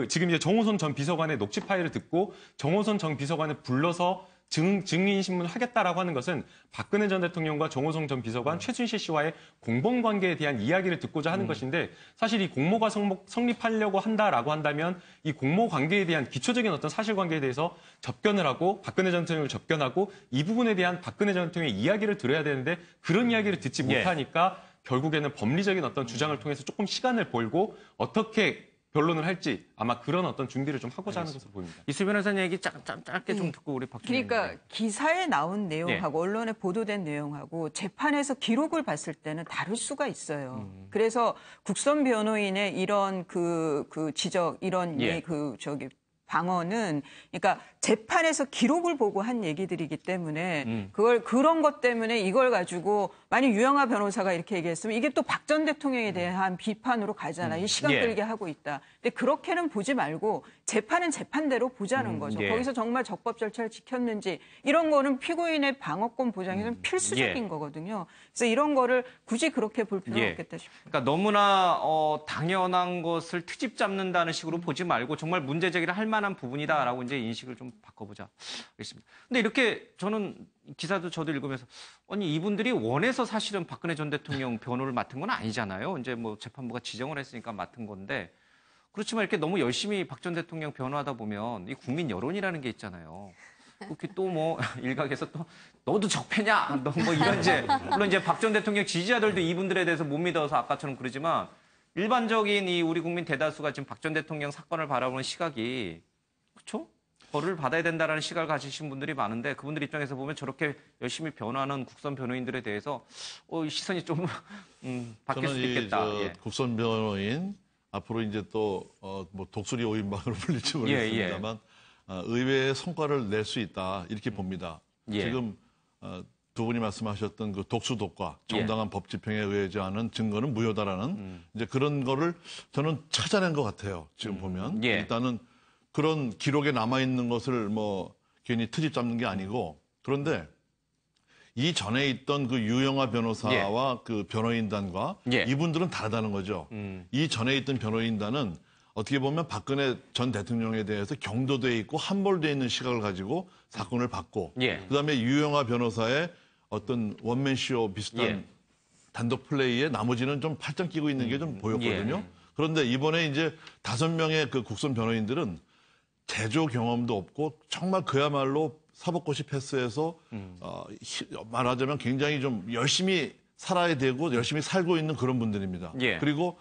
지금 이제 정호선 전 비서관의 녹취 파일을 듣고 정호선 전 비서관을 불러서 증인신문을 하겠다라고 하는 것은 박근혜 전 대통령과 정호성 전 비서관, 최순실 씨와의 공범관계에 대한 이야기를 듣고자 하는 것인데 사실 이 공모가 성립하려고 한다라고 한다면 이 공모관계에 대한 기초적인 어떤 사실관계에 대해서 접견을 하고 박근혜 전 대통령을 접견하고 이 부분에 대한 박근혜 전 대통령의 이야기를 들어야 되는데 그런 이야기를 듣지 못하니까 결국에는 법리적인 어떤 주장을 통해서 조금 시간을 벌고 어떻게 변론을 할지 아마 그런 어떤 준비를 좀 하고자 하는 것으로 보입니다. 이수 변호사님 얘기 짧게 좀 듣고 우리 박준영. 그러니까 기사에 나온 내용하고 언론에 보도된 내용하고 재판에서 기록을 봤을 때는 다를 수가 있어요. 그래서 국선 변호인의 이런 그 지적 이런 방언은 그러니까 재판에서 기록을 보고 한 얘기들이기 때문에 그런 것 때문에 이걸 가지고 만약 유영하 변호사가 이렇게 얘기했으면 이게 또 박 전 대통령에 대한 비판으로 가잖아요. 이 시간 끌게 하고 있다. 근데 그렇게는 보지 말고 재판은 재판대로 보자는 거죠. 거기서 정말 적법 절차를 지켰는지 이런 거는 피고인의 방어권 보장에는 필수적인 거거든요. 그래서 이런 거를 굳이 그렇게 볼 필요는 없겠다 싶어요. 그러니까 너무나 당연한 것을 트집 잡는다는 식으로 보지 말고 정말 문제 제기를 할 만한 부분이다라고 이제 인식을 좀 바꿔보자. 알겠습니다. 근데 이렇게 저는 기사도 저도 읽으면서 아니 이분들이 원해서 사실은 박근혜 전 대통령 변호를 맡은 건 아니잖아요. 이제 뭐 재판부가 지정을 했으니까 맡은 건데 그렇지만 이렇게 너무 열심히 박 전 대통령 변호하다 보면 이 국민 여론이라는 게 있잖아요. 그렇게 또 뭐 일각에서 또 너도 적폐냐, 너 뭐 이런 물론 이제 박 전 대통령 지지자들도 이분들에 대해서 못 믿어서 아까처럼 그러지만 일반적인 이 우리 국민 대다수가 지금 박 전 대통령 사건을 바라보는 시각이 그렇죠? 벌을 받아야 된다라는 시각을 가지신 분들이 많은데 그분들 입장에서 보면 저렇게 열심히 변호하는 국선 변호인들에 대해서 시선이 좀 바뀔 수도 있겠다. 국선 변호인 앞으로 이제 또 뭐 독수리 5인방으로 불릴지 모르겠습니다만 의외의 성과를 낼 수 있다 이렇게 봅니다. 지금 두 분이 말씀하셨던 그 독수독과 정당한 법 집행에 의하지 않은 증거는 무효다라는 이제 그런 거를 저는 찾아낸 것 같아요. 지금 보면 일단은 그런 기록에 남아있는 것을 뭐 괜히 트집 잡는 게 아니고 그런데 이 전에 있던 그 유영아 변호사와 그 변호인단과 이분들은 다르다는 거죠. 이 전에 있던 변호인단은 어떻게 보면 박근혜 전 대통령에 대해서 경도돼 있고 함몰돼 있는 시각을 가지고 사건을 받고 그다음에 유영아 변호사의 어떤 원맨쇼 비슷한 단독 플레이에 나머지는 좀 팔짱 끼고 있는 게 좀 보였거든요. 그런데 이번에 이제 5명의 그 국선 변호인들은 제조 경험도 없고 정말 그야말로 사법고시 패스해서 말하자면 굉장히 좀 열심히 살아야 되고 열심히 살고 있는 그런 분들입니다. 그리고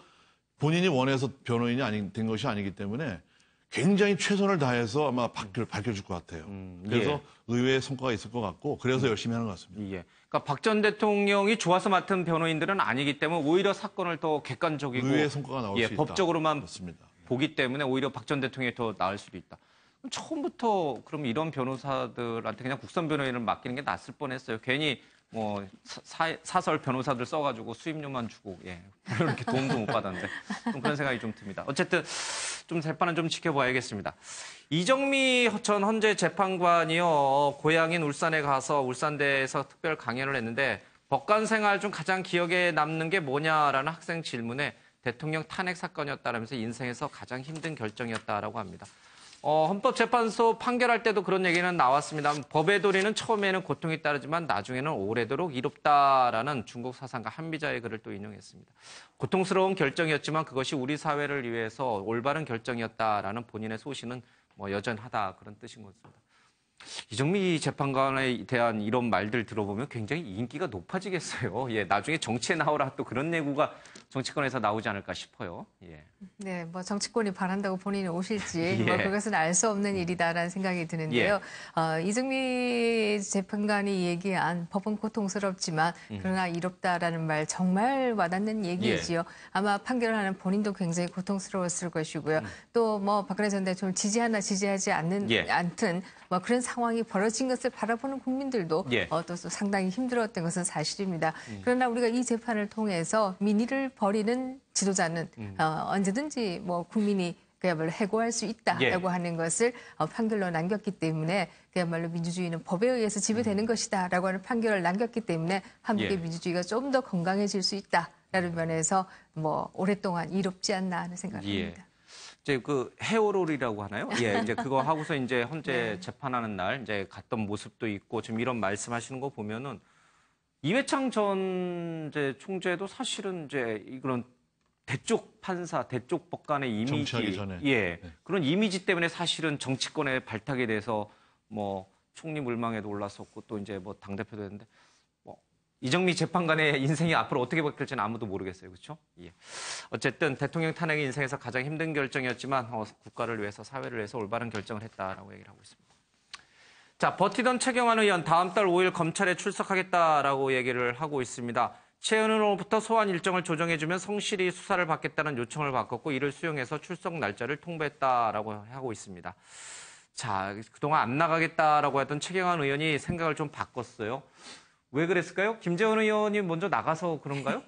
본인이 원해서 변호인이 된 것이 아니기 때문에 굉장히 최선을 다해서 아마 밝혀줄 것 같아요. 그래서 의외의 성과가 있을 것 같고 그래서 열심히 하는 것 같습니다. 그러니까 박 전 대통령이 좋아서 맡은 변호인들은 아니기 때문에 오히려 사건을 더 객관적이고 의외의 성과가 나올 수 있다. 법적으로만 맞습니다. 보기 때문에 오히려 박 전 대통령이 더 나을 수도 있다. 그럼 처음부터 그럼 이런 변호사들한테 그냥 국선 변호인을 맡기는 게 낫을 뻔했어요. 괜히 뭐 사설 변호사들 써가지고 수임료만 주고 이렇게 도움도 못 받았는데 좀 그런 생각이 좀 듭니다. 어쨌든 좀 재판은 좀 지켜봐야겠습니다. 이정미 전 헌재 재판관이요 고향인 울산에 가서 울산대에서 특별 강연을 했는데 법관 생활 중 가장 기억에 남는 게 뭐냐라는 학생 질문에 대통령 탄핵 사건이었다라면서 인생에서 가장 힘든 결정이었다라고 합니다. 헌법재판소 판결할 때도 그런 얘기는 나왔습니다. 법의 도리는 처음에는 고통이 따르지만 나중에는 오래도록 이롭다라는 중국 사상가 한비자의 글을 또 인용했습니다. 고통스러운 결정이었지만 그것이 우리 사회를 위해서 올바른 결정이었다라는 본인의 소신은 뭐 여전하다 그런 뜻인 것 같습니다. 이정미 재판관에 대한 이런 말들 들어보면 굉장히 인기가 높아지겠어요. 나중에 정치에 나오라 또 그런 내구가 정치권에서 나오지 않을까 싶어요. 네, 뭐 정치권이 바란다고 본인이 오실지 뭐 그것은 알 수 없는 일이다라는 생각이 드는데요. 이정미 재판관이 얘기한 법은 고통스럽지만 그러나 이롭다라는 말 정말 와닿는 얘기지요. 아마 판결을 하는 본인도 굉장히 고통스러웠을 것이고요. 또 뭐 박근혜 전 대통령 지지하나 지지하지 않든 뭐 그런 상황이 벌어진 것을 바라보는 국민들도 또 상당히 힘들었던 것은 사실입니다. 그러나 우리가 이 재판을 통해서 민의를 버리는 지도자는 언제든지 뭐 국민이 그야말로 해고할 수 있다라고 하는 것을 판결로 남겼기 때문에 그야말로 민주주의는 법에 의해서 지배되는 것이다라고 하는 판결을 남겼기 때문에 한국의 민주주의가 좀 더 건강해질 수 있다라는 면에서 뭐 오랫동안 이롭지 않나 하는 생각을 합니다. 이제 그 헤어롤이라고 하나요? 이제 그거 하고서 이제 헌재 재판하는 날 이제 갔던 모습도 있고 지금 이런 말씀하시는 거 보면은 이회창 전 이제 총재도 사실은 이제 이런 대쪽 판사, 대쪽 법관의 이미지, 정치하기 전에. 그런 이미지 때문에 사실은 정치권에 발탁이 돼서 뭐 총리 물망에도 올랐었고 또 이제 뭐 당대표도 했는데 뭐 이정미 재판관의 인생이 앞으로 어떻게 바뀔지는 아무도 모르겠어요. 그렇죠? 어쨌든 대통령 탄핵이 인생에서 가장 힘든 결정이었지만 국가를 위해서 사회를 위해서 올바른 결정을 했다라고 얘기를 하고 있습니다. 자, 버티던 최경환 의원 다음 달 5일 검찰에 출석하겠다라고 얘기를 하고 있습니다. 최 의원으로부터 소환 일정을 조정해주면 성실히 수사를 받겠다는 요청을 받았고 이를 수용해서 출석 날짜를 통보했다라고 하고 있습니다. 자, 그동안 안 나가겠다라고 했던 최경환 의원이 생각을 좀 바꿨어요. 왜 그랬을까요? 김재원 의원이 먼저 나가서 그런가요?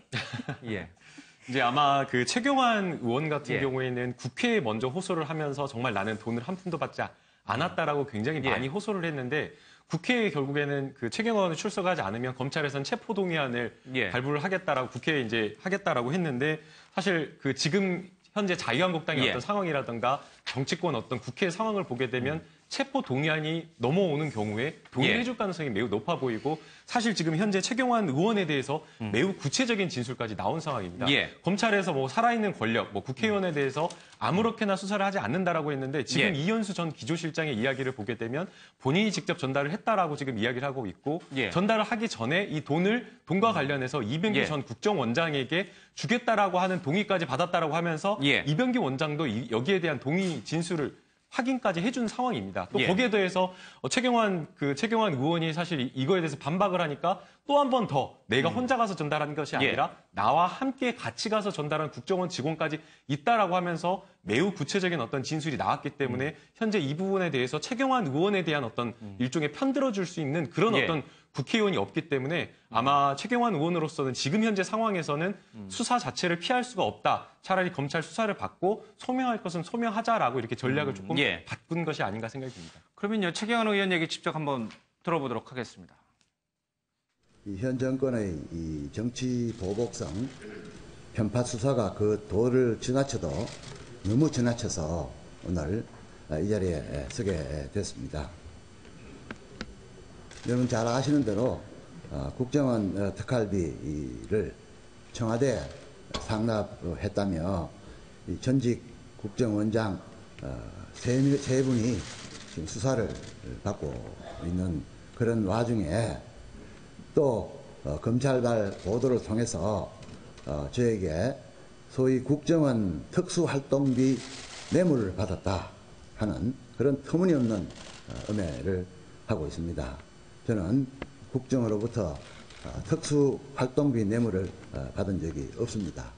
이제 아마 그 최경환 의원 같은 경우에는 국회에 먼저 호소를 하면서 정말 나는 돈을 한 푼도 받지 않았다라고 굉장히 많이 호소를 했는데 국회에 결국에는 그 최경환 의원이 출석하지 않으면 검찰에서는 체포동의안을 발부를 하겠다라고 국회에 이제 하겠다라고 했는데 사실 그 지금 현재 자유한국당의 어떤 상황이라든가 정치권 어떤 국회 상황을 보게 되면 체포 동의안이 넘어오는 경우에 동의를 해줄 가능성이 매우 높아 보이고 사실 지금 현재 최경환 의원에 대해서 매우 구체적인 진술까지 나온 상황입니다. 검찰에서 뭐 살아있는 권력, 뭐 국회의원에 대해서 아무렇게나 수사를 하지 않는다라고 했는데 지금 이현수 전 기조실장의 이야기를 보게 되면 본인이 직접 전달을 했다라고 지금 이야기를 하고 있고 전달을 하기 전에 이 돈과 관련해서 이병기 전 국정원장에게 주겠다라고 하는 동의까지 받았다라고 하면서 이병기 원장도 여기에 대한 동의 진술을 확인까지 해준 상황입니다. 또 거기에 대해서 최경환 의원이 사실 이거에 대해서 반박을 하니까 또 한 번 더 내가 혼자 가서 전달한 것이 아니라 나와 함께 같이 가서 전달한 국정원 직원까지 있다라고 하면서 매우 구체적인 어떤 진술이 나왔기 때문에 현재 이 부분에 대해서 최경환 의원에 대한 어떤 일종의 편들어줄 수 있는 그런 어떤 국회의원이 없기 때문에 아마 최경환 의원으로서는 지금 현재 상황에서는 수사 자체를 피할 수가 없다. 차라리 검찰 수사를 받고 소명할 것은 소명하자라고 이렇게 전략을 조금 바꾼 것이 아닌가 생각이 듭니다. 그러면요, 최경환 의원 얘기 직접 한번 들어보도록 하겠습니다. 현 정권의 이 정치 보복성 편파 수사가 그 도를 지나쳐도 너무 지나쳐서 오늘 이 자리에 서게 됐습니다. 여러분 잘 아시는 대로 국정원 특활비를 청와대에 상납했다며 전직 국정원장 세 분이 지금 수사를 받고 있는 그런 와중에 또 검찰발 보도를 통해서 저에게 소위 국정원 특수활동비 뇌물을 받았다 하는 그런 터무니없는 음해를 하고 있습니다. 저는 국정으로부터 특수활동비 뇌물을 받은 적이 없습니다.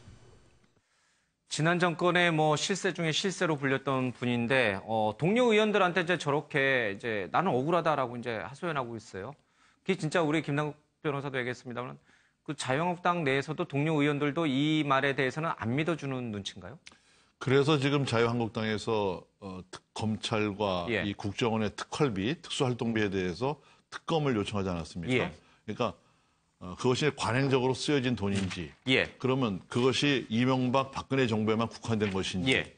지난 정권의 뭐 실세 중에 실세로 불렸던 분인데 동료 의원들한테 이제 저렇게 이제 나는 억울하다라고 이제 하소연하고 있어요. 그게 진짜 우리 김남국 변호사도 얘기했습니다만 그 자유한국당 내에서도 동료 의원들도 이 말에 대해서는 안 믿어주는 눈치인가요? 그래서 지금 자유한국당에서 검찰과 이 국정원의 특활비, 특수활동비에 대해서 특검을 요청하지 않았습니까? 그러니까 그것이 관행적으로 쓰여진 돈인지, 그러면 그것이 이명박 박근혜 정부에만 국한된 것인지,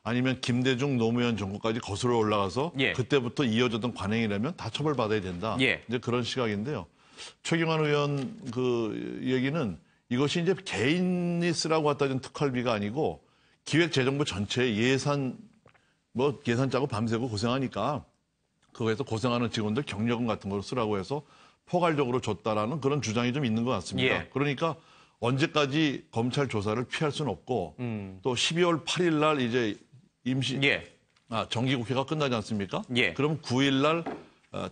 아니면 김대중 노무현 정부까지 거슬러 올라가서 그때부터 이어졌던 관행이라면 다 처벌받아야 된다. 이제 그런 시각인데요. 최경환 의원 그 얘기는 이것이 이제 개인이 쓰라고 갖다 준 특활비가 아니고 기획재정부 전체 예산 짜고 밤새고 고생하니까 그거에서 고생하는 직원들 경력금 같은 걸 쓰라고 해서 포괄적으로 줬다라는 그런 주장이 좀 있는 것 같습니다. 그러니까 언제까지 검찰 조사를 피할 수는 없고 또 12월 8일 날 이제 정기국회가 끝나지 않습니까? 그럼 9일 날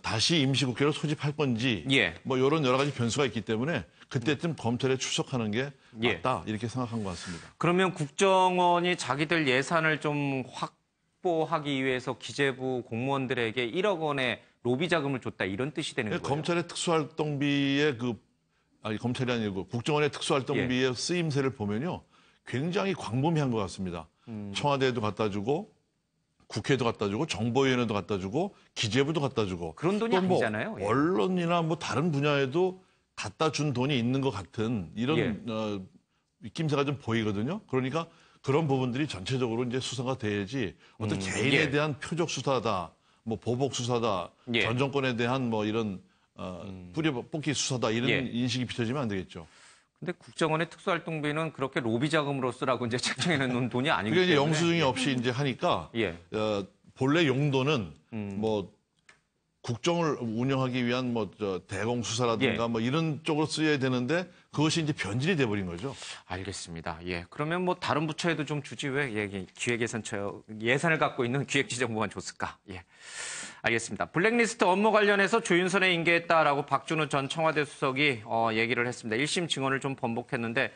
다시 임시국회를 소집할 건지 뭐 이런 여러 가지 변수가 있기 때문에 그때쯤 검찰에 출석하는 게 맞다 이렇게 생각한 것 같습니다. 그러면 국정원이 자기들 예산을 좀 확보하기 위해서 기재부 공무원들에게 1억 원의 로비 자금을 줬다 이런 뜻이 되는 거예요? 검찰의 특수활동비의 검찰이 아니고 국정원의 특수활동비의 쓰임새를 보면요. 굉장히 광범위한 것 같습니다. 청와대에도 갖다 주고 국회도 갖다 주고 정보위원회도 갖다 주고 기재부도 갖다 주고 그런 돈이 아니잖아요. 언론이나 뭐 다른 분야에도 갖다 준 돈이 있는 것 같은 이런 느낌새가 좀 보이거든요. 그러니까 그런 부분들이 전체적으로 이제 수사가 돼야지 어떤 개인에 대한 표적 수사다, 뭐 보복 수사다, 전 정권에 대한 뭐 이런 뿌리뽑기 수사다 이런 인식이 비춰지면 안 되겠죠. 근데 국정원의 특수활동비는 그렇게 로비 자금으로 쓰라고 이제 책정해 놓은 돈이 아니기 때문에. 그게 이제 영수증이 없이 이제 하니까 본래 용도는 뭐 국정을 운영하기 위한 뭐 대공 수사라든가 뭐 이런 쪽으로 쓰여야 되는데 그것이 이제 변질이 돼버린 거죠. 알겠습니다. 그러면 뭐 다른 부처에도 좀 주지 왜 기획예산처 예산을 갖고 있는 기획지정부만 줬을까? 알겠습니다. 블랙리스트 업무 관련해서 조윤선에 인계했다라고 박준우 전 청와대 수석이 얘기를 했습니다. 1심 증언을 좀 번복했는데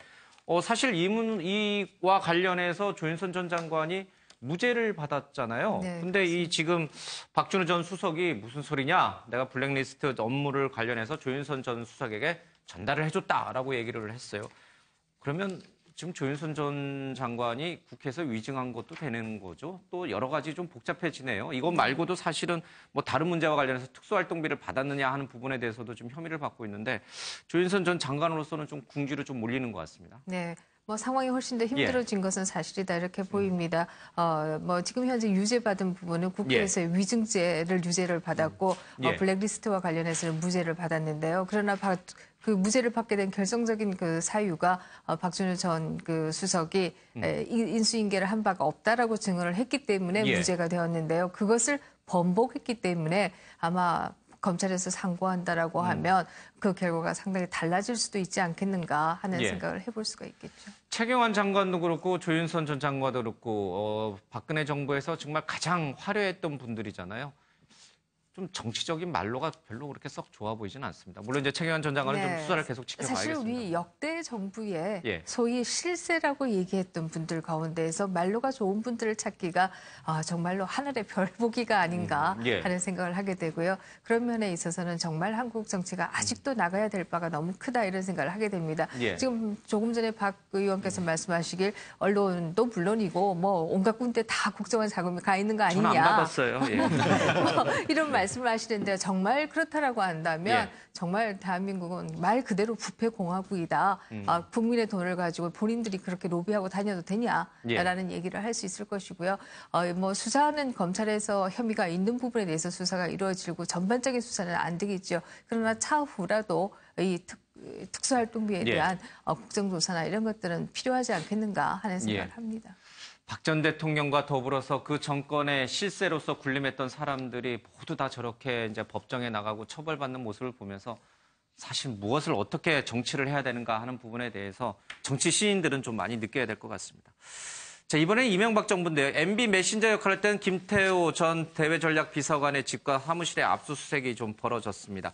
사실 이와 관련해서 조윤선 전 장관이 무죄를 받았잖아요. 근데 이 지금 박준우 전 수석이 무슨 소리냐? 내가 블랙리스트 업무를 관련해서 조윤선 전 수석에게 전달을 해줬다라고 얘기를 했어요. 그러면 지금 조윤선 전 장관이 국회에서 위증한 것도 되는 거죠. 또 여러 가지 좀 복잡해지네요. 이것 말고도 사실은 뭐 다른 문제와 관련해서 특수활동비를 받았느냐 하는 부분에 대해서도 좀 혐의를 받고 있는데 조윤선 전 장관으로서는 좀 궁지로 좀 몰리는 것 같습니다. 네. 뭐 상황이 훨씬 더 힘들어진 것은 사실이다 이렇게 보입니다. 뭐 지금 현재 유죄받은 부분은 국회에서 위증죄를 유죄를 받았고 블랙리스트와 관련해서는 무죄를 받았는데요. 그러나 그 무죄를 받게 된 결정적인 그 사유가 박준우 전 그 수석이 인수인계를 한 바가 없다라고 증언을 했기 때문에 무죄가 되었는데요. 그것을 번복했기 때문에 아마 검찰에서 상고한다라고 하면 그 결과가 상당히 달라질 수도 있지 않겠는가 하는 생각을 해볼 수가 있겠죠. 최경환 장관도 그렇고 조윤선 전 장관도 그렇고 박근혜 정부에서 정말 가장 화려했던 분들이잖아요. 좀 정치적인 말로가 별로 그렇게 썩 좋아 보이지는 않습니다. 물론 이제 최경환 전 장관은 좀 수사를 계속 지켜봐야겠습니다. 사실 우리 역대 정부의 소위 실세라고 얘기했던 분들 가운데에서 말로가 좋은 분들을 찾기가 정말로 하늘의 별 보기가 아닌가 하는 생각을 하게 되고요. 그런 면에 있어서는 정말 한국 정치가 아직도 나가야 될 바가 너무 크다 이런 생각을 하게 됩니다. 지금 조금 전에 박 의원께서 말씀하시길 언론도 물론이고 뭐 온갖 군데 다 국정원 자금이 가 있는 거 아니냐. 저는 안 받았어요. 뭐 이런 말씀을 하시는데 정말 그렇다라고 한다면 정말 대한민국은 말 그대로 부패공화국이다. 국민의 돈을 가지고 본인들이 그렇게 로비하고 다녀도 되냐라는 얘기를 할 수 있을 것이고요. 뭐 수사는 검찰에서 혐의가 있는 부분에 대해서 수사가 이루어지고 전반적인 수사는 안 되겠죠. 그러나 차후라도 이 특수활동비에 대한 국정조사나 이런 것들은 필요하지 않겠는가 하는 생각을 합니다. 박 전 대통령과 더불어서 그 정권의 실세로서 군림했던 사람들이 모두 다 저렇게 이제 법정에 나가고 처벌받는 모습을 보면서 사실 무엇을 어떻게 정치를 해야 되는가 하는 부분에 대해서 정치 시인들은 좀 많이 느껴야 될 것 같습니다. 자, 이번엔 이명박 정부인데요. MB 메신저 역할을 했던 김태호 전 대외전략비서관의 집과 사무실의 압수수색이 좀 벌어졌습니다.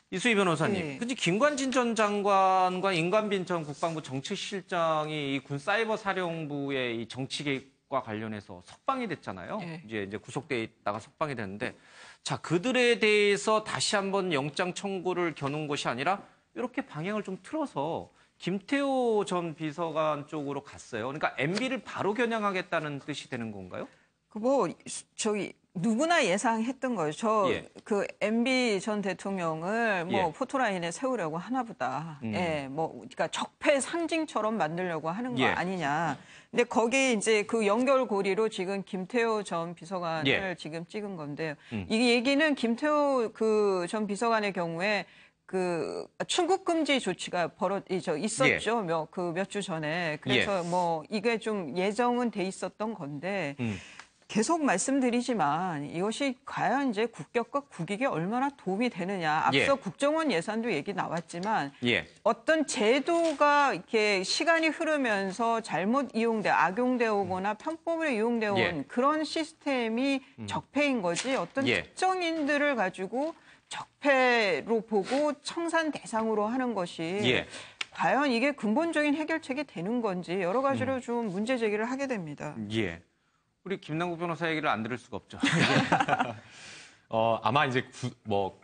이수희 변호사님, 근데 김관진 전 장관과 임관빈 전 국방부 정책실장이 이 군 사이버 사령부의 이 정치 개입과 관련해서 석방이 됐잖아요. 이제 구속돼 있다가 석방이 됐는데, 자, 그들에 대해서 다시 한번 영장 청구를 겨눈 것이 아니라 이렇게 방향을 좀 틀어서 김태호 전 비서관 쪽으로 갔어요. 그러니까 MB를 바로 겨냥하겠다는 뜻이 되는 건가요? 누구나 예상했던 거죠. 그 MB 전 대통령을 뭐 포토라인에 세우려고 하나보다. 그러니까 적폐 상징처럼 만들려고 하는 거 아니냐. 근데 거기 이제 그 연결고리로 지금 김태호 전 비서관을 지금 찍은 건데요. 이 얘기는 김태호 그 전 비서관의 경우에 그 출국 금지 조치가 있었죠. 몇 주 전에. 그래서 뭐 이게 좀 예정은 돼 있었던 건데. 계속 말씀드리지만 이것이 과연 이제 국격과 국익에 얼마나 도움이 되느냐. 앞서 국정원 예산도 얘기 나왔지만 어떤 제도가 이렇게 시간이 흐르면서 잘못 악용되어 오거나 편법으로 이용되어 온 그런 시스템이 적폐인 거지 어떤 특정인들을 가지고 적폐로 보고 청산 대상으로 하는 것이 과연 이게 근본적인 해결책이 되는 건지 여러 가지로 좀 문제 제기를 하게 됩니다. 우리 김남국 변호사 얘기를 안 들을 수가 없죠. 아마 이제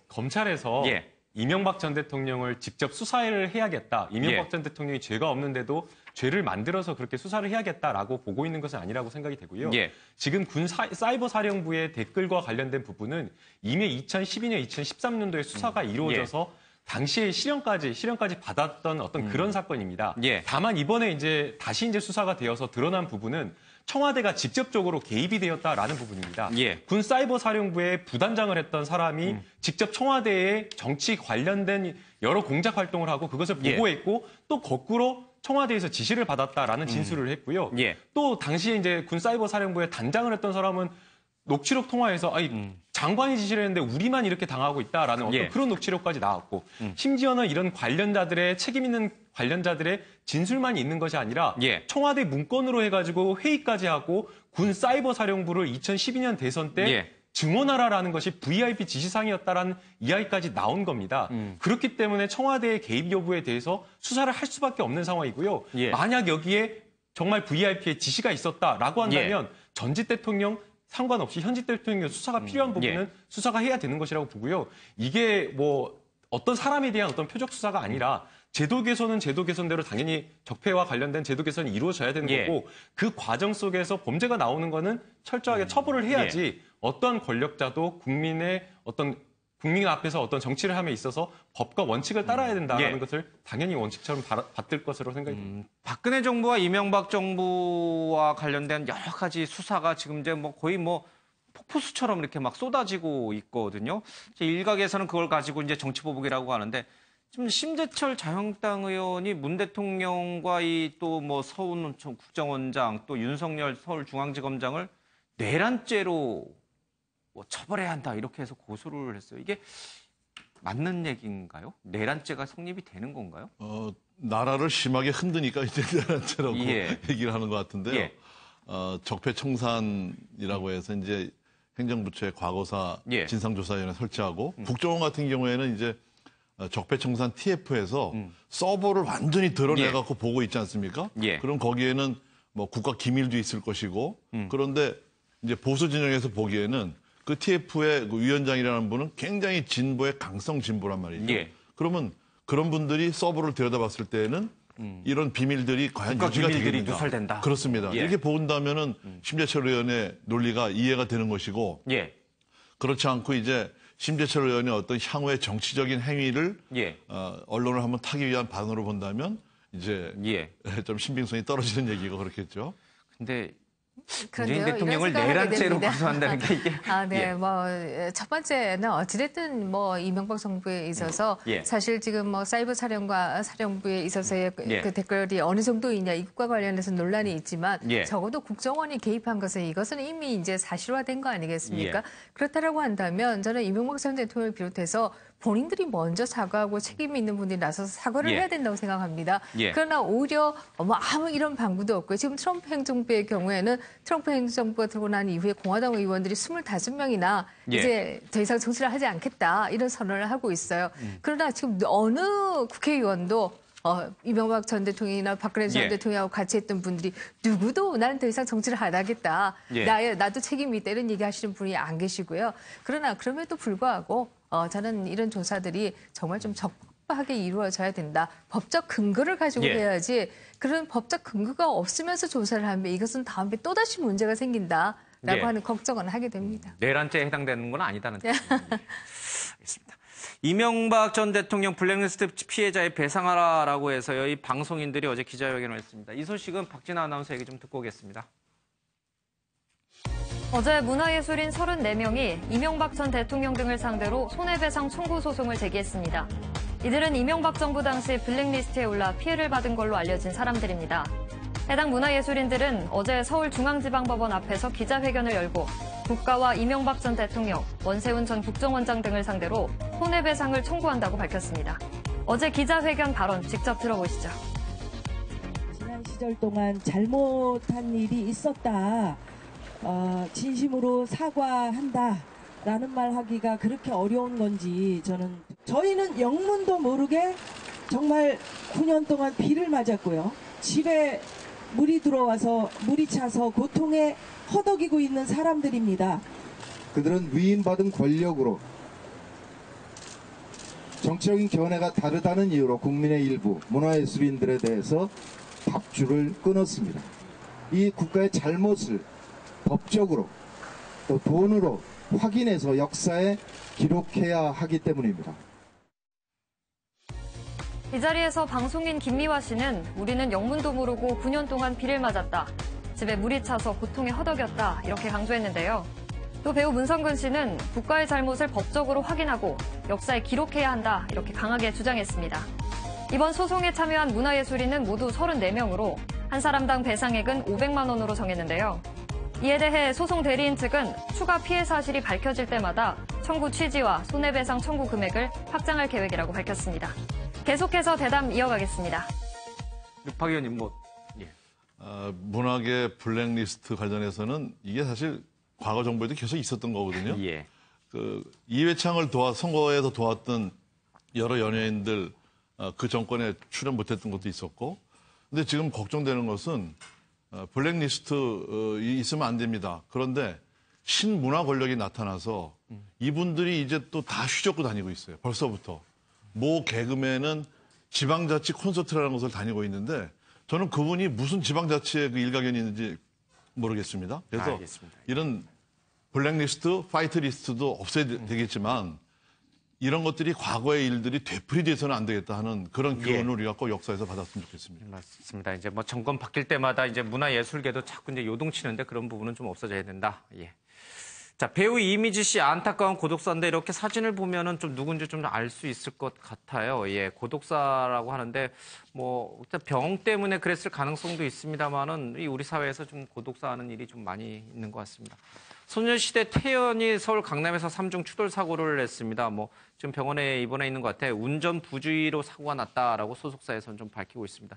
검찰에서 이명박 전 대통령을 직접 수사를 해야겠다. 이명박 전 대통령이 죄가 없는데도 죄를 만들어서 그렇게 수사를 해야겠다라고 보고 있는 것은 아니라고 생각이 되고요. 지금 군 사이버 사령부의 댓글과 관련된 부분은 이미 2012년, 2013년도에 수사가 이루어져서 당시에 실형까지 받았던 어떤 그런 사건입니다. 다만 이번에 이제 다시 수사가 되어서 드러난 부분은 청와대가 직접적으로 개입이 되었다라는 부분입니다. 군 사이버 사령부에 부단장을 했던 사람이 직접 청와대에 정치 관련된 여러 공작 활동을 하고 그것을 보고했고 또 거꾸로 청와대에서 지시를 받았다라는 진술을 했고요. 또 당시에 이제 군 사이버 사령부에 단장을 했던 사람은 녹취록 통화에서 장관이 지시를 했는데 우리만 이렇게 당하고 있다라는 어떤 그런 녹취록까지 나왔고 심지어는 이런 관련자들의 책임 있는 관련자들의 진술만 있는 것이 아니라 청와대 문건으로 해가지고 회의까지 하고 군 사이버 사령부를 2012년 대선 때 증언하라라는 것이 VIP 지시사항이었다라는 이야기까지 나온 겁니다. 그렇기 때문에 청와대의 개입 여부에 대해서 수사를 할 수밖에 없는 상황이고요. 만약 여기에 정말 VIP의 지시가 있었다라고 한다면 전직 대통령 상관없이 현직 대통령의 수사가 필요한 부분은 수사가 해야 되는 것이라고 보고요. 이게 뭐 어떤 사람에 대한 어떤 표적 수사가 아니라 제도 개선은 제도 개선대로 당연히 적폐와 관련된 제도 개선이 이루어져야 되는 거고 그 과정 속에서 범죄가 나오는 거는 철저하게 처벌을 해야지 어떠한 권력자도 국민 앞에서 어떤 정치를 함에 있어서 법과 원칙을 따라야 된다는 것을 당연히 원칙처럼 받들 것으로 생각이 듭니다. 박근혜 정부와 이명박 정부와 관련된 여러 가지 수사가 지금 이제 거의 폭포수처럼 이렇게 막 쏟아지고 있거든요. 일각에서는 그걸 가지고 이제 정치보복이라고 하는데 지금 심재철 자유한국당 의원이 문 대통령과 서훈 국정원장 또 윤석열 서울중앙지검장을 내란죄로 처벌해야 한다 이렇게 해서 고소를 했어요. 이게 맞는 얘기인가요? 내란죄가 성립이 되는 건가요? 나라를 심하게 흔드니까 이제 내란죄라고 얘기를 하는 것 같은데요. 적폐청산이라고 해서 이제 행정부처의 과거사 예. 진상조사위원회 설치하고 국정원 같은 경우에는 이제 적폐청산 TF에서 서버를 완전히 드러내갖고 보고 있지 않습니까? 예. 그럼 거기에는 뭐 국가 기밀도 있을 것이고 그런데 이제 보수 진영에서 보기에는 그 TF의 그 위원장이라는 분은 굉장히 진보의 강성 진보란 말이죠. 예. 그러면 그런 분들이 서버를 들여다봤을 때에는 이런 비밀들이 과연 국가 유지가 기밀들이 되겠는가? 누설된다. 그렇습니다. 예. 이렇게 본다면은 심재철 의원의 논리가 이해가 되는 것이고 예. 그렇지 않고 이제 심재철 의원의 어떤 향후의 정치적인 행위를 예. 언론을 한번 타기 위한 반응으로 본다면 이제 예. 좀 신빙성이 떨어지는 얘기가 그렇겠죠. 근데 문재인 그런데요, 대통령을 이런 생각을 하게 내란죄로 됩니다. 고소한다는 게 이게 네, 예. 뭐 첫 번째는 어찌됐든 뭐 이명박 정부에 있어서 예. 사실 지금 뭐 사이버 사령과 사령부에 있어서의 예. 그 댓글이 어느 정도이냐 이것과 관련해서 논란이 있지만 예. 적어도 국정원이 개입한 것은 이것은 이미 이제 사실화된 거 아니겠습니까? 예. 그렇다라고 한다면 저는 이명박 전 대통령을 비롯해서 본인들이 먼저 사과하고 책임 있는 분들이 나서서 사과를 예. 해야 된다고 생각합니다. 예. 그러나 오히려 뭐 아무 이런 방구도 없고요. 지금 트럼프 행정부의 경우에는 트럼프 행정부가 들고 난 이후에 공화당 의원들이 25명이나 예. 이제 더 이상 정치를 하지 않겠다 이런 선언을 하고 있어요. 그러나 지금 어느 국회의원도 이명박 전 대통령이나 박근혜 전 예. 대통령하고 같이 했던 분들이 누구도 나는 더 이상 정치를 안 하겠다. 예. 나도 책임이 있다 이런 얘기 하시는 분이 안 계시고요. 그러나 그럼에도 불구하고 저는 이런 조사들이 정말 좀 적법하게 이루어져야 된다. 법적 근거를 가지고 예. 해야지 그런 법적 근거가 없으면서 조사를 하면 이것은 다음에 또다시 문제가 생긴다라고 예. 하는 걱정은 하게 됩니다. 내란죄에 해당되는 건 아니다는 뜻입니다. 알겠습니다. 이명박 전 대통령 블랙리스트 피해자에 배상하라라고 해서요. 이 방송인들이 어제 기자회견을 했습니다. 이 소식은 박진아 아나운서 얘기 좀 듣고 오겠습니다. 어제 문화예술인 34명이 이명박 전 대통령 등을 상대로 손해배상 청구 소송을 제기했습니다. 이들은 이명박 정부 당시 블랙리스트에 올라 피해를 받은 걸로 알려진 사람들입니다. 해당 문화예술인들은 어제 서울중앙지방법원 앞에서 기자회견을 열고 국가와 이명박 전 대통령, 원세훈 전 국정원장 등을 상대로 손해배상을 청구한다고 밝혔습니다. 어제 기자회견 발언 직접 들어보시죠. 지난 시절 동안 잘못한 일이 있었다. 진심으로 사과한다라는 말 하기가 그렇게 어려운 건지 저희는 영문도 모르게 정말 9년 동안 비를 맞았고요. 집에 물이 들어와서 물이 차서 고통에 허덕이고 있는 사람들입니다. 그들은 위임받은 권력으로 정치적인 견해가 다르다는 이유로 국민의 일부 문화예술인들에 대해서 밥줄을 끊었습니다. 이 국가의 잘못을 법적으로 또 돈으로 확인해서 역사에 기록해야 하기 때문입니다. 이 자리에서 방송인 김미화 씨는 우리는 영문도 모르고 9년 동안 비를 맞았다. 집에 물이 차서 고통에 허덕였다. 이렇게 강조했는데요. 또 배우 문성근 씨는 국가의 잘못을 법적으로 확인하고 역사에 기록해야 한다. 이렇게 강하게 주장했습니다. 이번 소송에 참여한 문화예술인은 모두 34명으로 한 사람당 배상액은 500만 원으로 정했는데요. 이에 대해 소송 대리인 측은 추가 피해 사실이 밝혀질 때마다 청구 취지와 손해배상 청구 금액을 확장할 계획이라고 밝혔습니다. 계속해서 대담 이어가겠습니다. 박 의원님, 문학의 블랙리스트 관련해서는 이게 사실 과거 정부에도 계속 있었던 거거든요. 예. 이회창을 선거에서 도왔던 여러 연예인들 그 정권에 출연 못했던 것도 있었고, 근데 지금 걱정되는 것은 블랙리스트 있으면 안 됩니다. 그런데 신문화 권력이 나타나서 이분들이 이제 또 다 휘젓고 다니고 있어요. 벌써부터. 모 개그맨은 지방자치 콘서트라는 것을 다니고 있는데 저는 그분이 무슨 지방자치에 그 일가견이 있는지 모르겠습니다. 그래서 알겠습니다. 이런 블랙리스트, 파이트리스트도 없어야 되겠지만 이런 것들이 과거의 일들이 되풀이돼서는 안 되겠다 하는 그런 교훈을 우리가 꼭 역사에서 받았으면 좋겠습니다. 맞습니다. 이제 뭐 정권 바뀔 때마다 이제 문화예술계도 자꾸 이제 요동치는데 그런 부분은 좀 없어져야 된다. 예. 자, 배우 이미지 씨 안타까운 고독사인데 이렇게 사진을 보면은 좀 누군지 좀 알 수 있을 것 같아요. 예, 고독사라고 하는데 뭐 병 때문에 그랬을 가능성도 있습니다만은 우리 사회에서 좀 고독사하는 일이 좀 많이 있는 것 같습니다. 소녀시대 태연이 서울 강남에서 3중 추돌 사고를 냈습니다. 뭐 지금 병원에 입원해 있는 것 같아요. 운전 부주의로 사고가 났다라고 소속사에서는 좀 밝히고 있습니다.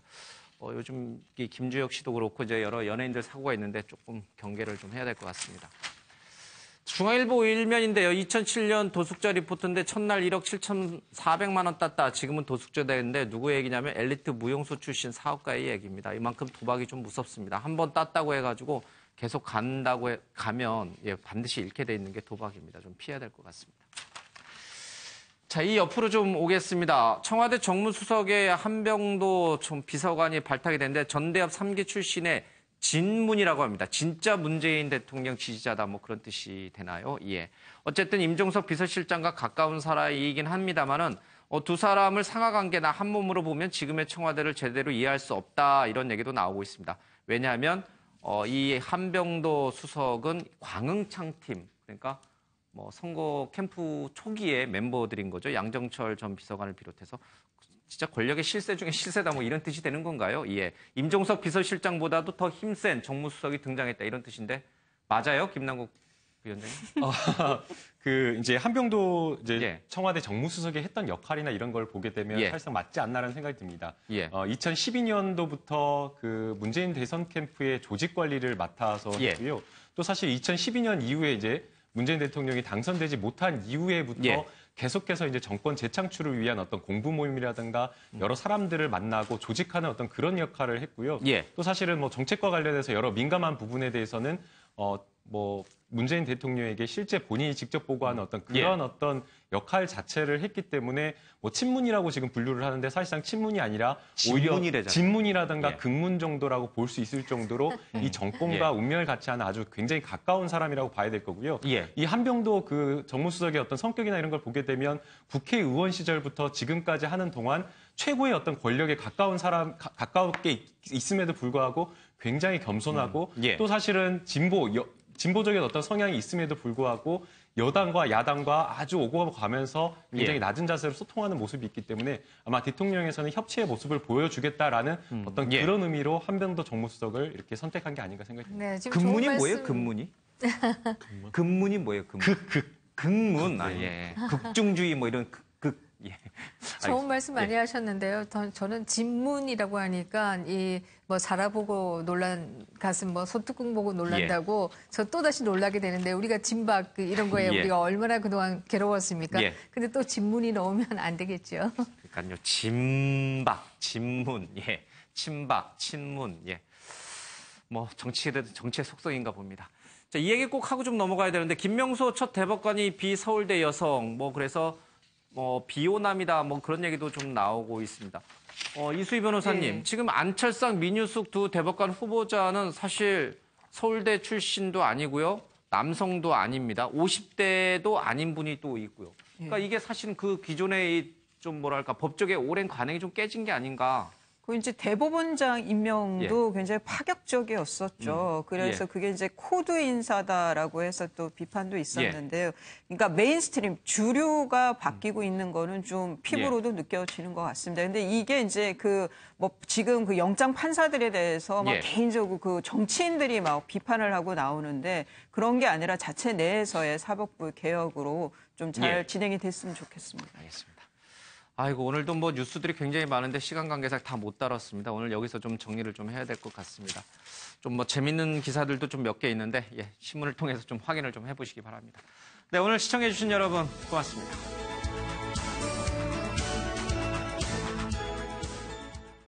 요즘 김주혁 씨도 그렇고 이제 여러 연예인들 사고가 있는데 조금 경계를 좀 해야 될 것 같습니다. 중앙일보 일면인데요. 2007년 도숙자 리포트인데 첫날 1억 7,400만 원 땄다. 지금은 도숙자 되는데 누구 얘기냐면 엘리트 무용수 출신 사업가의 얘기입니다. 이만큼 도박이 좀 무섭습니다. 한 번 땄다고 해가지고 계속 가면 반드시 잃게 돼 있는 게 도박입니다. 좀 피해야 될 것 같습니다. 자, 이 옆으로 좀 오겠습니다. 청와대 정무수석의 한병도 비서관이 발탁이 됐는데 전대협 3기 출신의 진문이라고 합니다. 진짜 문재인 대통령 지지자다 뭐 그런 뜻이 되나요? 예. 어쨌든 임종석 비서실장과 가까운 사람이긴 합니다만은 두 사람을 상하관계나 한 몸으로 보면 지금의 청와대를 제대로 이해할 수 없다 이런 얘기도 나오고 있습니다. 왜냐하면 이 한병도 수석은 광흥창 팀 그러니까 뭐 선거 캠프 초기에 멤버들인 거죠. 양정철 전 비서관을 비롯해서 진짜 권력의 실세 중에 실세다 뭐 이런 뜻이 되는 건가요? 예. 임종석 비서실장보다도 더 힘센 정무수석이 등장했다 이런 뜻인데 맞아요, 김남국 위원장님? 이제 한병도 청와대 정무수석이 했던 역할이나 이런 걸 보게 되면 사실상 맞지 않나라는 생각이 듭니다. 2012년도부터 그 문재인 대선 캠프의 조직 관리를 맡아서 했고요. 또 사실 2012년 이후에 이제 문재인 대통령이 당선되지 못한 이후에부터 계속해서 이제 정권 재창출을 위한 어떤 공부 모임이라든가 여러 사람들을 만나고 조직하는 어떤 그런 역할을 했고요. 또 사실은 뭐 정책과 관련해서 여러 민감한 부분에 대해서는 뭐 문재인 대통령에게 실제 본인이 직접 보고하는 어떤 그런 어떤 역할 자체를 했기 때문에 뭐 친문이라고 지금 분류를 하는데 사실상 친문이 아니라 오히려 진문이라든가 극문 정도라고 볼 수 있을 정도로 이 정권과 운명을 같이 하는 아주 굉장히 가까운 사람이라고 봐야 될 거고요. 이 한병도 그 정무수석의 어떤 성격이나 이런 걸 보게 되면 국회의원 시절부터 지금까지 하는 동안 최고의 어떤 권력에 가까운 사람, 가깝게 있음에도 불구하고 굉장히 겸손하고 또 사실은 진보적인 어떤 성향이 있음에도 불구하고 여당과 야당과 아주 오고 가면서 굉장히 낮은 자세로 소통하는 모습이 있기 때문에 아마 대통령에서는 협치의 모습을 보여주겠다라는 어떤 그런 의미로 한병도 정무수석을 이렇게 선택한 게 아닌가 생각이 듭니다. 네, 근문이 뭐예요? 근문이? 근문이 뭐예요? 극문. 극중주의 뭐 이런 좋은 말씀 많이 하셨는데요. 저는 진문이라고 하니까 뭐 자라보고 놀란 가슴 뭐 소뚜껑 보고 놀란다고 저 또다시 놀라게 되는데 우리가 진박 이런 거에 우리가 얼마나 그동안 괴로웠습니까? 근데 또 진문이 넣으면 안 되겠죠. 그러니까요. 진박, 진문, 친박, 친문, 뭐 정치의 속성인가 봅니다. 자, 이 얘기 꼭 하고 좀 넘어가야 되는데 김명수 첫 대법관이 비서울대 여성 뭐 그래서 비호남이다 뭐 그런 얘기도 좀 나오고 있습니다. 이수희 변호사님, 지금 안철상, 민유숙 두 대법관 후보자는 사실 서울대 출신도 아니고요. 남성도 아닙니다. 50대도 아닌 분이 또 있고요. 그러니까 이게 사실 그 기존의 좀 뭐랄까 법적의 오랜 관행이 좀 깨진 게 아닌가. 그 이제 대법원장 임명도 굉장히 파격적이었었죠. 그래서 그게 이제 코드 인사다라고 해서 또 비판도 있었는데요. 그러니까 메인스트림 주류가 바뀌고 있는 거는 좀 피부로도 느껴지는 것 같습니다. 근데 이게 이제 뭐 지금 그 영장 판사들에 대해서 막 개인적으로 그 정치인들이 막 비판을 하고 나오는데 그런 게 아니라 자체 내에서의 사법부 개혁으로 좀 잘 진행이 됐으면 좋겠습니다. 알겠습니다. 아이고, 오늘도 뭐 뉴스들이 굉장히 많은데 시간 관계상 다 못 다뤘습니다. 오늘 여기서 좀 정리를 좀 해야 될 것 같습니다. 좀 뭐 재밌는 기사들도 좀 몇 개 있는데 신문을 통해서 좀 확인을 좀 해보시기 바랍니다. 네, 오늘 시청해주신 여러분 고맙습니다.